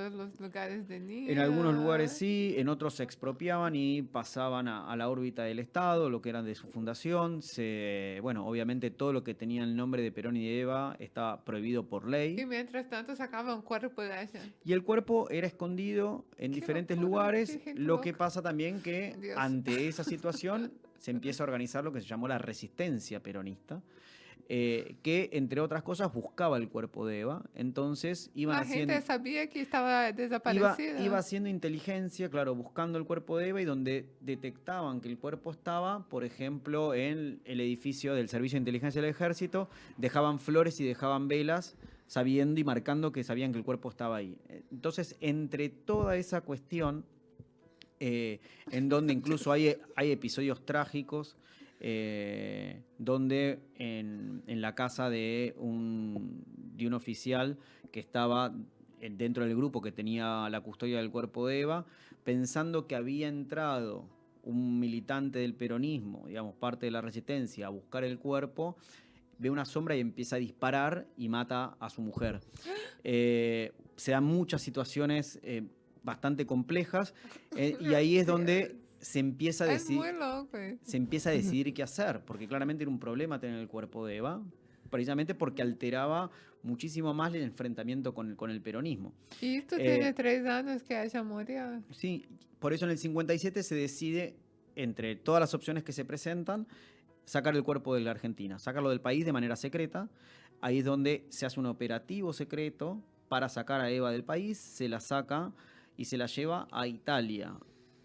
A: los lugares de
B: En algunos lugares
A: niños.
B: sí, en otros se expropiaban y pasaban a la órbita del Estado, lo que eran de su fundación. Bueno, obviamente todo lo que tenía el nombre de Perón y de Eva estaba prohibido por
A: Y
B: ley.
A: mientras tanto sacaban cuerpo de ella.
B: Y el cuerpo era escondido en
A: Qué
B: diferentes
A: locura,
B: lugares.
A: qué gente
B: Lo que
A: loca.
B: pasa también que
A: Dios.
B: ante esa situación se empieza a organizar lo que se llamó la resistencia peronista, que entre otras cosas buscaba el cuerpo de Eva. Entonces iban
A: La
B: haciendo...
A: gente sabía que estaba desaparecida.
B: Iba haciendo inteligencia, claro, buscando el cuerpo de Eva, y donde detectaban que el cuerpo estaba, por ejemplo, en el edificio del Servicio de Inteligencia del Ejército, dejaban flores y dejaban velas, sabiendo y marcando que sabían que el cuerpo estaba ahí. Entonces, entre toda esa cuestión, en donde incluso hay episodios trágicos, donde en la casa de un oficial que estaba dentro del grupo que tenía la custodia del cuerpo de Eva, pensando que había entrado un militante del peronismo, digamos, parte de la resistencia, a buscar el cuerpo, ve una sombra y empieza a disparar y mata a su mujer. Se dan muchas situaciones bastante complejas y ahí es donde se empieza a
A: Es muy
B: decir,
A: loco.
B: se empieza a decidir qué hacer, porque claramente era un problema tener el cuerpo de Eva, precisamente porque alteraba muchísimo más el enfrentamiento con el peronismo.
A: Y esto
B: Eh,
A: tiene 3 años que ella murió.
B: Sí, por eso en el 57 se decide, entre todas las opciones que se presentan, sacar el cuerpo de la Argentina, sacarlo del país de manera secreta. Ahí es donde se hace un operativo secreto para sacar a Eva del país, se la saca y se la lleva a Italia.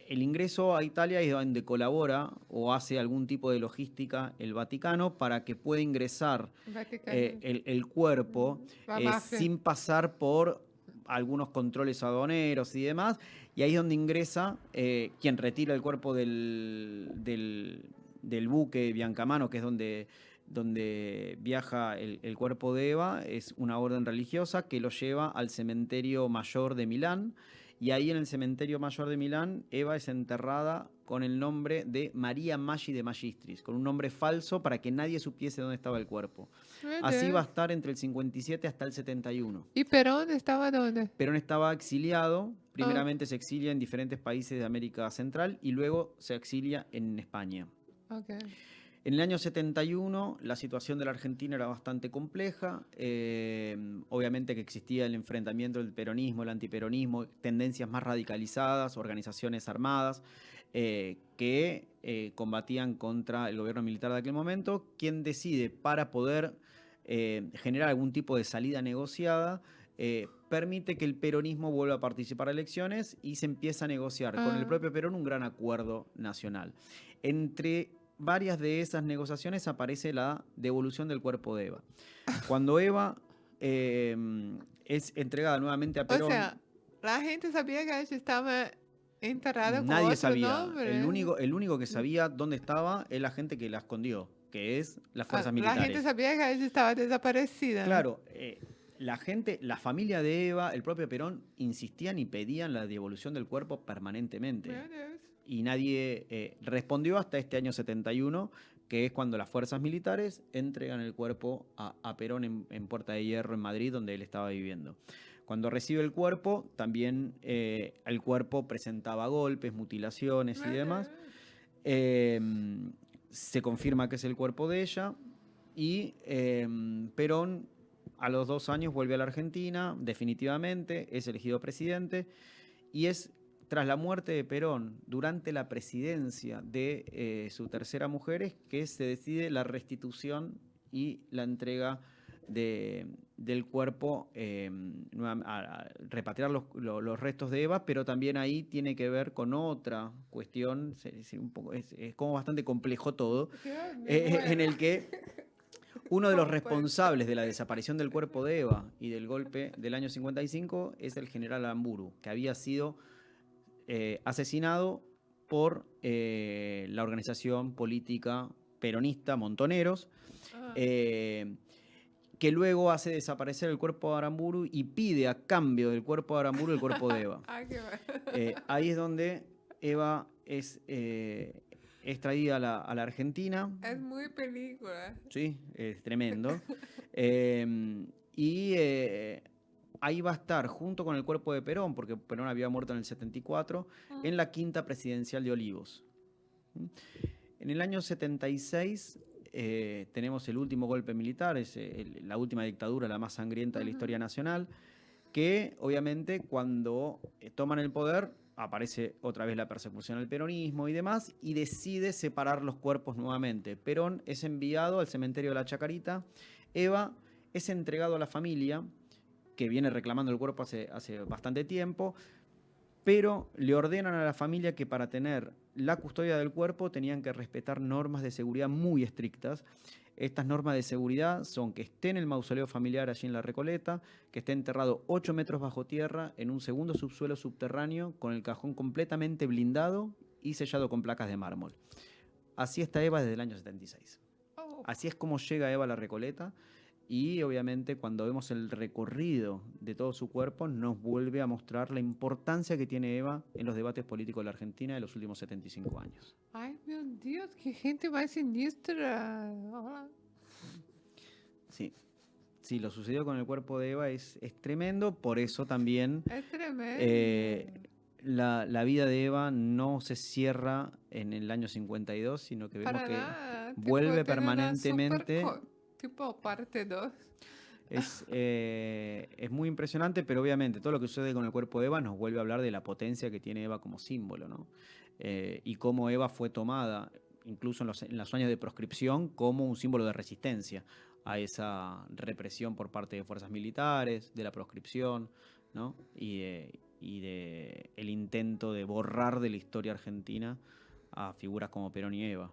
B: El ingreso a Italia es donde colabora o hace algún tipo de logística el Vaticano para que pueda ingresar
A: Vaticano.
B: el cuerpo
A: La mafia.
B: sin pasar por algunos controles aduaneros y demás. Y ahí es donde ingresa quien retira el cuerpo del buque Biancamano, que es donde viaja el cuerpo de Eva, es una orden religiosa que lo lleva al cementerio mayor de Milán. Y ahí en el cementerio mayor de Milán, Eva es enterrada con el nombre de María Maggi de Magistris, con un nombre falso para que nadie supiese dónde estaba el cuerpo. Así va a estar entre el 57 hasta el 71.
A: ¿Y Perón estaba dónde?
B: Perón estaba exiliado, primeramente se exilia en diferentes países de América Central y luego se exilia en España.
A: Okay.
B: En el año 71 la situación de la Argentina era bastante compleja, obviamente que existía el enfrentamiento del peronismo, el antiperonismo, tendencias más radicalizadas, organizaciones armadas que combatían contra el gobierno militar de aquel momento, quien decide para poder generar algún tipo de salida negociada, permite que el peronismo vuelva a participar en elecciones y se empieza a negociar con el propio Perón un gran acuerdo nacional. Entre varias de esas negociaciones aparece la devolución del cuerpo de Eva. Cuando Eva es entregada nuevamente a Perón...
A: O sea, la gente sabía que ella estaba enterrada con
B: nadie
A: otro
B: sabía.
A: nombre.
B: El único que sabía dónde estaba es la gente que la escondió, que es las fuerzas militares.
A: La gente sabía que ella estaba desaparecida.
B: Claro, la gente, la familia de Eva, el propio Perón, insistían y pedían la devolución del cuerpo permanentemente. Y nadie respondió hasta este año 71, que es cuando las fuerzas militares entregan el cuerpo a Perón en Puerta de Hierro, en Madrid, donde él estaba viviendo. Cuando recibe el cuerpo, también el cuerpo presentaba golpes, mutilaciones y demás. Se confirma que es el cuerpo de ella y Perón a los 2 años vuelve a la Argentina, definitivamente, es elegido presidente y es tras la muerte de Perón, durante la presidencia de su tercera mujer, es que se decide la restitución y la entrega del cuerpo, a repatriar los restos de Eva, pero también ahí tiene que ver con otra cuestión, es como bastante complejo todo, en el que uno de los responsables de la desaparición del cuerpo de Eva y del golpe del año 55 es el general Aramburu, que había sido asesinado por la organización política peronista Montoneros, que luego hace desaparecer el cuerpo de Aramburu y pide a cambio del cuerpo de Aramburu el cuerpo de Eva. Ahí es donde Eva es traída a la Argentina.
A: Es muy película.
B: Sí, es tremendo. Ahí va a estar junto con el cuerpo de Perón, porque Perón había muerto en el 74, en la quinta presidencial de Olivos. En el año 76 tenemos el último golpe militar, es la última dictadura, la más sangrienta de la historia nacional, que obviamente cuando toman el poder aparece otra vez la persecución al peronismo y demás, y decide separar los cuerpos nuevamente. Perón es enviado al cementerio de la Chacarita, Eva es entregado a la familia, que viene reclamando el cuerpo hace bastante tiempo, pero le ordenan a la familia que para tener la custodia del cuerpo tenían que respetar normas de seguridad muy estrictas. Estas normas de seguridad son que esté en el mausoleo familiar allí en La Recoleta, que esté enterrado 8 metros bajo tierra en un segundo subsuelo subterráneo con el cajón completamente blindado y sellado con placas de mármol. Así está Eva desde el año 76. Así es como llega Eva a La Recoleta. Y obviamente cuando vemos el recorrido de todo su cuerpo nos vuelve a mostrar la importancia que tiene Eva en los debates políticos de la Argentina de los últimos 75 años.
A: Ay, meu Dios, qué gente más sinistra.
B: Sí. Sí, lo sucedido con el cuerpo de Eva es tremendo, por eso también
A: Es tremendo.
B: la vida de Eva no se cierra en el año 52, sino que vemos
A: Para
B: que
A: nada. Tipo,
B: vuelve
A: tiene una
B: permanentemente.
A: tipo parte 2.
B: Es muy impresionante, pero obviamente todo lo que sucede con el cuerpo de Eva nos vuelve a hablar de la potencia que tiene Eva como símbolo, ¿no? Y cómo Eva fue tomada, incluso en los años de proscripción, como un símbolo de resistencia a esa represión por parte de fuerzas militares, de la proscripción, ¿no? Y de el intento de borrar de la historia argentina a figuras como Perón y Eva.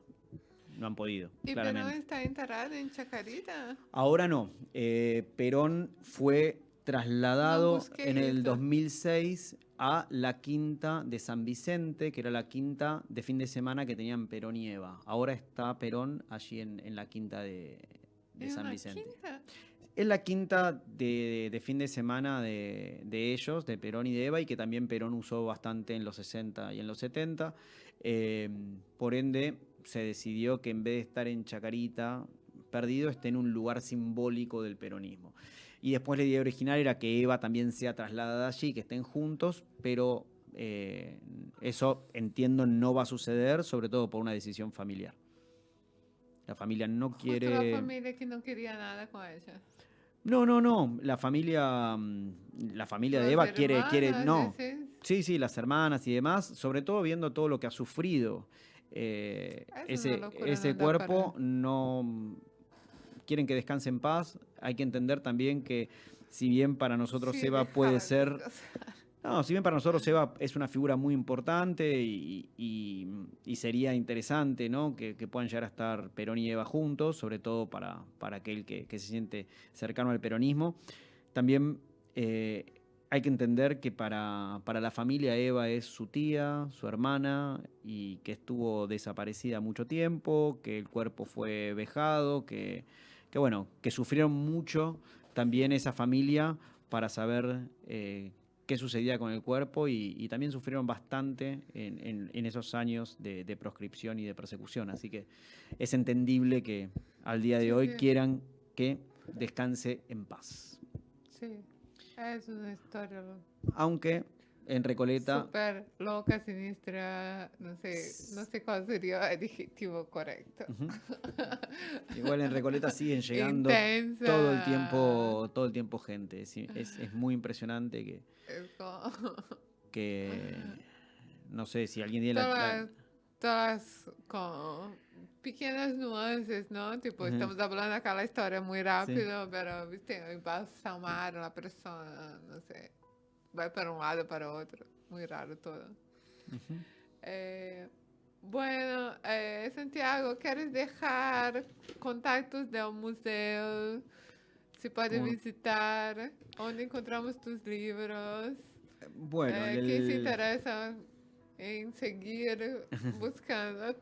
B: No han podido,
A: ¿Y Perón
B: claramente.
A: está enterrado en Chacarita?
B: Ahora no. Perón fue
A: No
B: trasladado en
A: busqué
B: el
A: eso.
B: 2006 a la quinta de San Vicente, que era la quinta de fin de semana que tenían Perón y Eva. Ahora está Perón allí en la quinta de
A: ¿En
B: San
A: una
B: Vicente.
A: quinta?
B: Es la quinta de fin de semana de ellos, de Perón y de Eva, y que también Perón usó bastante en los 60 y en los 70. Eh, por ende, se decidió que en vez de estar en Chacarita, perdido, esté en un lugar simbólico del peronismo. Y después la idea original era que Eva también sea trasladada allí, que estén juntos, pero eso entiendo no va a suceder, sobre todo por una decisión familiar. La familia no
A: Justo la
B: quiere.
A: familia que no quería nada con ella.
B: No, no, no. La familia de
A: Los
B: Eva quiere,
A: hermanos,
B: no.
A: decís.
B: Sí, sí, las hermanas y demás, sobre todo viendo todo lo que ha sufrido.
A: Es una locura,
B: Ese
A: no da para.
B: cuerpo no quieren que descanse en paz. Hay que entender también que si bien para nosotros
A: Sí,
B: Eva puede
A: déjala
B: ser.
A: descansar.
B: No, si bien para nosotros Eva es una figura muy importante y sería interesante, ¿no? Que puedan llegar a estar Perón y Eva juntos, sobre todo para aquel que se siente cercano al peronismo. También hay que entender que para la familia Eva es su tía, su hermana, y que estuvo desaparecida mucho tiempo, que el cuerpo fue vejado, que bueno, que sufrieron mucho también esa familia para saber qué sucedía con el cuerpo y también sufrieron bastante en esos años de proscripción y de persecución. Así que es entendible que al día de
A: Sí,
B: hoy
A: sí,
B: quieran que descanse en paz.
A: sí. Es una historia
B: Aunque en Recoleta,
A: súper loca, siniestra. No sé cuál sería el adjetivo correcto.
B: ujú, igual en Recoleta siguen llegando
A: Intensa.
B: todo el tiempo gente. Es muy impresionante
A: Es como
B: que no sé si alguien tiene
A: todas, todas con pequeñas nuances, ¿no? Tipo,
B: ujú,
A: estamos hablando de aquella historia muy
B: sí,
A: rápido, pero, viste, embalsamar la persona, no sé, va para un lado, para otro. Muy raro todo.
B: ujú.
A: Eh, bueno, Santiago, ¿quieres dejar contactos del museo? Se puede
B: Como-
A: visitar, onde encontramos tus libros.
B: bueno,
A: Quem se interessa em seguir buscando.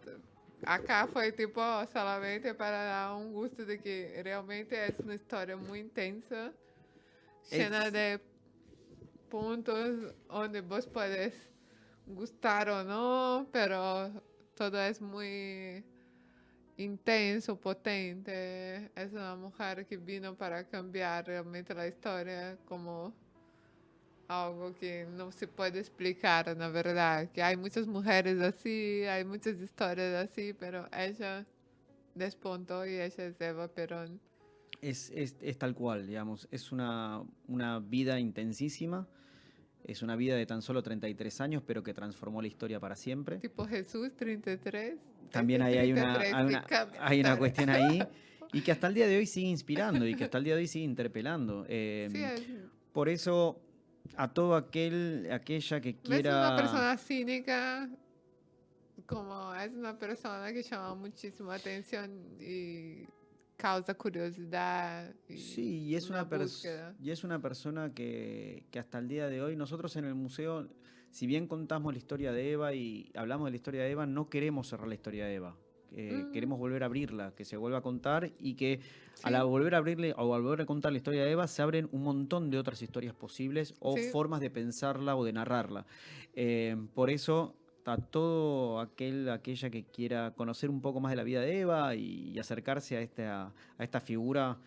A: Acá foi tipo solamente para dar um gosto de que realmente é uma história muito intensa, cheia
B: es,
A: de pontos onde vos puedes gustar ou não, pero todo é muito intenso, potente. É uma mulher que vino para cambiar realmente a história como algo que no se puede explicar, na verdad. Que hay muchas mujeres así, hay muchas historias así, pero ella despuntó y ella es Eva Perón.
B: es tal cual, digamos. Es una vida intensísima. Es una vida de tan solo 33 años, pero que transformó la historia para siempre.
A: Tipo Jesús, 33.
B: También
A: Ese
B: hay, hay una,
A: 33
B: hay
A: que
B: una,
A: cambia la
B: hay una
A: historia.
B: cuestión ahí y que hasta el día de hoy sigue inspirando y que hasta el día de hoy sigue interpelando.
A: Sí,
B: Por eso, a todo aquella que
A: no es una
B: quiera.
A: persona cínica, como es una persona que llama muchísima atención y causa curiosidad y
B: Sí,
A: una búsqueda.
B: y es una persona que hasta el día de hoy, nosotros en el museo, si bien contamos la historia de Eva y hablamos de la historia de Eva, no queremos cerrar la historia de Eva.
A: Mm,
B: Queremos volver a abrirla, que se vuelva a contar y que
A: sí,
B: volver a abrirle o al volver a contar la historia de Eva se abren un montón de otras historias posibles o
A: sí.
B: formas de pensarla o de narrarla. Por eso, a todo aquella que quiera conocer un poco más de la vida de Eva y acercarse a esta figura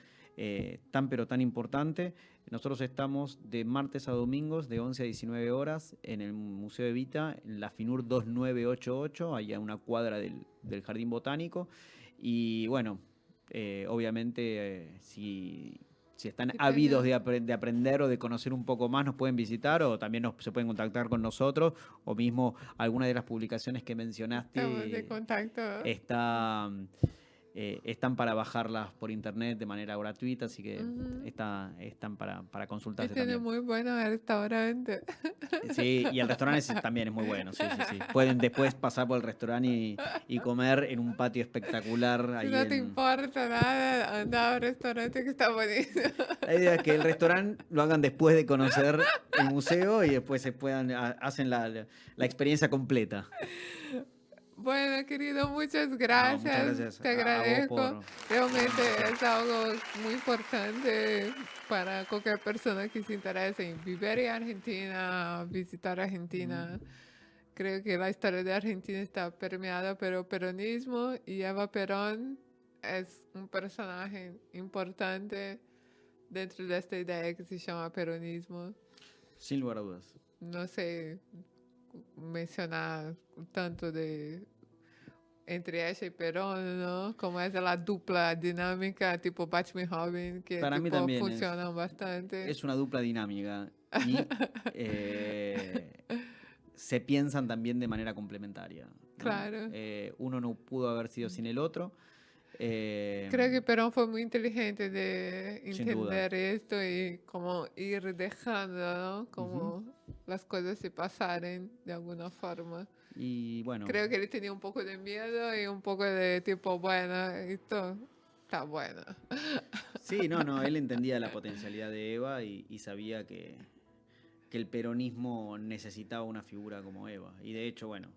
B: tan pero tan importante. Nosotros estamos de martes a domingos de 11 a 19 horas en el Museo Evita, en la FINUR 2988, allá a una cuadra del Jardín Botánico. Y bueno, obviamente si están
A: Qué
B: ávidos
A: genial.
B: de aprender o de conocer un poco más, nos pueden visitar o también se pueden contactar con nosotros o mismo alguna de las publicaciones que
A: Estamos en
B: mencionaste
A: contacto.
B: está, están para bajarlas por internet de manera gratuita, así que
A: Ujú.
B: están para
A: Y
B: consultarse
A: tiene
B: también.
A: muy buenos restaurantes.
B: Sí, y el restaurante también es muy bueno, sí, sí, sí. Pueden después pasar por el restaurante y comer en un patio espectacular
A: Si
B: ahí
A: no te
B: en...
A: importa nada, anda a un restaurante que está buenísimo.
B: La idea es que el restaurante lo hagan después de conocer el museo y después se puedan, hacen la experiencia completa.
A: Bueno, querido, muchas
B: No, muchas
A: gracias.
B: gracias
A: Te
B: a vos
A: agradezco.
B: por la
A: Realmente
B: invitación.
A: es algo muy importante para cualquier persona que se interese en vivir en Argentina, visitar Argentina. Creo que la historia de Argentina está permeada por el peronismo y Eva Perón es un personaje importante dentro de esta idea que se llama peronismo.
B: Sin lugar a dudas.
A: No sé mencionar tanto de entre ella y Perón, ¿no? Como es la dupla dinámica tipo Batman y Robin, que
B: Para mí
A: tipo
B: también
A: funcionan bastante.
B: es una dupla dinámica y se piensan también de manera complementaria, ¿no?
A: Claro.
B: Uno no pudo haber sido sin el otro,
A: Creo que Perón fue muy inteligente de
B: sin duda.
A: entender esto y como ir dejando, ¿no?
B: Ujú.
A: Como las cosas se pasaren de alguna forma.
B: Y bueno,
A: Creo que él tenía un poco de miedo y un poco de tipo, bueno, esto está bueno.
B: sí, no, no, él entendía la potencialidad de Eva y sabía que el peronismo necesitaba una figura como Eva. Y de hecho, bueno,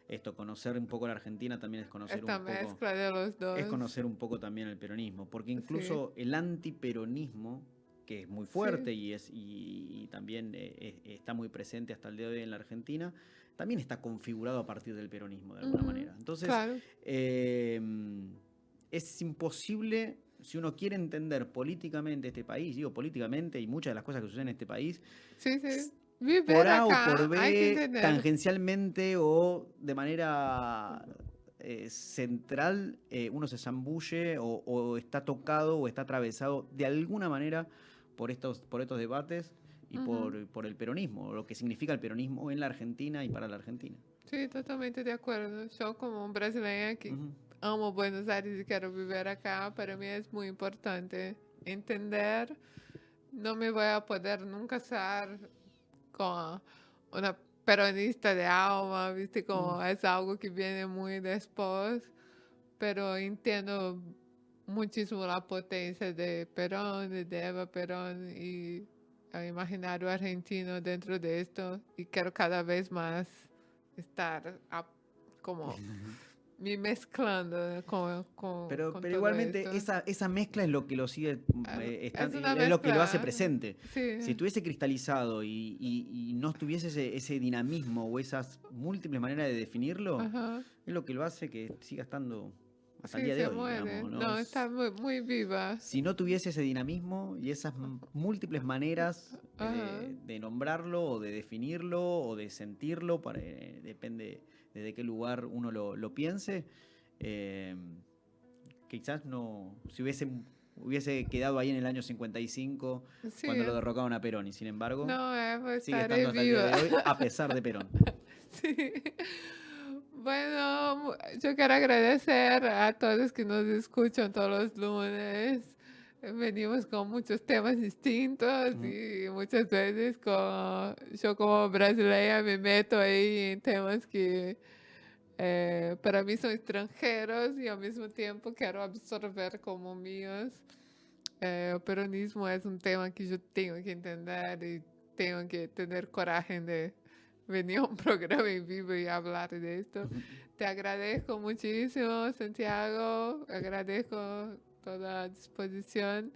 B: esto, conocer un poco la Argentina también
A: Esta mezcla de los
B: es
A: dos.
B: conocer un poco también el peronismo, porque
A: Sí,
B: incluso el antiperonismo, que es muy
A: sí.
B: fuerte y también está muy presente hasta el día de hoy en la Argentina, también está configurado a partir del peronismo de alguna
A: Ujú,
B: manera. Entonces,
A: claro.
B: eh, es imposible, si uno quiere entender políticamente este país, digo políticamente y muchas de las cosas que suceden en este país,
A: Sí, sí.
B: por
A: Vivir
B: A o por
A: acá hay que
B: B,
A: entender.
B: tangencialmente o de manera central, uno se zambulle o está tocado o está atravesado de alguna manera por estos debates y
A: Ujú.
B: por el peronismo, o lo que significa el peronismo en la Argentina y para la Argentina.
A: Sí, totalmente de acuerdo. Yo como brasileña que
B: Ujú.
A: amo Buenos Aires y quiero vivir acá, para mí es muy importante entender. No me voy a poder nunca ser como una peronista de alma, viste,
B: Mm.
A: como es algo que viene muy después, pero entiendo muchísimo la potencia de Perón, de Eva Perón y el imaginario argentino dentro de esto y quiero cada vez más estar como me mezclando con
B: Pero
A: todo
B: igualmente
A: esto.
B: esa mezcla es lo que lo sigue,
A: Es una
B: es lo que lo hace
A: mezcla,
B: presente. Si
A: sí,
B: estuviese cristalizado y no estuviese ese dinamismo o esas múltiples maneras de definirlo,
A: ajá.
B: es lo que lo hace que siga estando hasta el
A: Sí,
B: día de
A: se
B: hoy,
A: muere.
B: digamos, ¿no?
A: No, está muy, muy viva.
B: Si no tuviese ese dinamismo y esas múltiples maneras
A: Ajá.
B: de nombrarlo o de definirlo o de sentirlo, depende desde qué lugar uno lo piense, eh, quizás no, si hubiese quedado ahí en el año 55 cuando lo
A: Sí.
B: derrocaron a Perón y sin embargo
A: No,
B: sigue
A: estaré
B: estando hasta el día
A: viva.
B: de hoy a pesar de Perón.
A: Sí. Bueno, yo quiero agradecer a todos que nos escuchan todos los lunes. Venimos con muchos temas distintos
B: Ujú.
A: y muchas veces yo como brasileña me meto ahí en temas que para mí son extranjeros y al mismo tiempo quiero absorber como míos. El peronismo es un tema que yo tengo que entender y tengo que tener coraje de venir a un programa en vivo y hablar de esto. Te agradezco muchísimo, Santiago. Agradezco toda la disposición.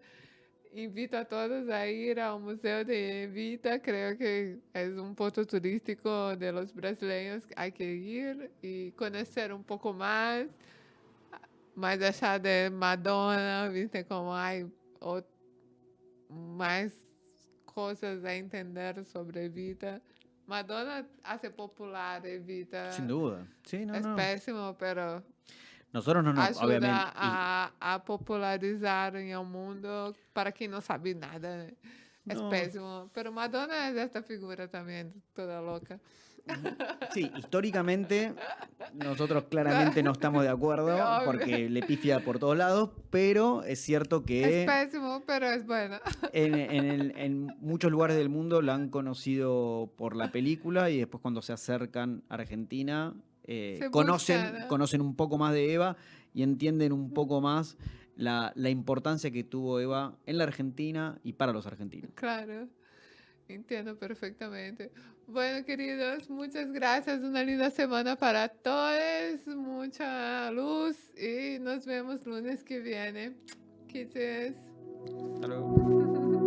A: Invito a todos a ir al Museo de Evita. Creo que es un punto turístico de los brasileños que hay que ir y conocer un poco más allá de Madonna, viste como hay más cosas a entender sobre Evita. Madonna hace popular Evita.
B: Sin duda. Sí, no,
A: Es
B: no.
A: péssimo, pero
B: Nosotros no, obviamente.
A: ajuda a popularizar em um mundo para quem não sabe nada, né? É
B: No,
A: péssimo. Pero Madonna es esta figura también, toda loca.
B: sí, históricamente nosotros claramente no estamos de acuerdo
A: Obvio.
B: porque le pifia por todos lados, pero es cierto
A: Es
B: que
A: péssimo, pero es buena.
B: en muchos lugares del mundo la han conocido por la película y después cuando se acercan a Argentina
A: Se
B: conocen,
A: buscan, ¿no?
B: conocen un poco más de Eva y entienden un poco más la importancia que tuvo Eva en la Argentina y para los argentinos.
A: Claro, entiendo perfectamente. Bueno, queridos, muchas gracias. Una linda semana para todos. Mucha luz y nos vemos lunes que viene. Kisses.
B: Hasta luego.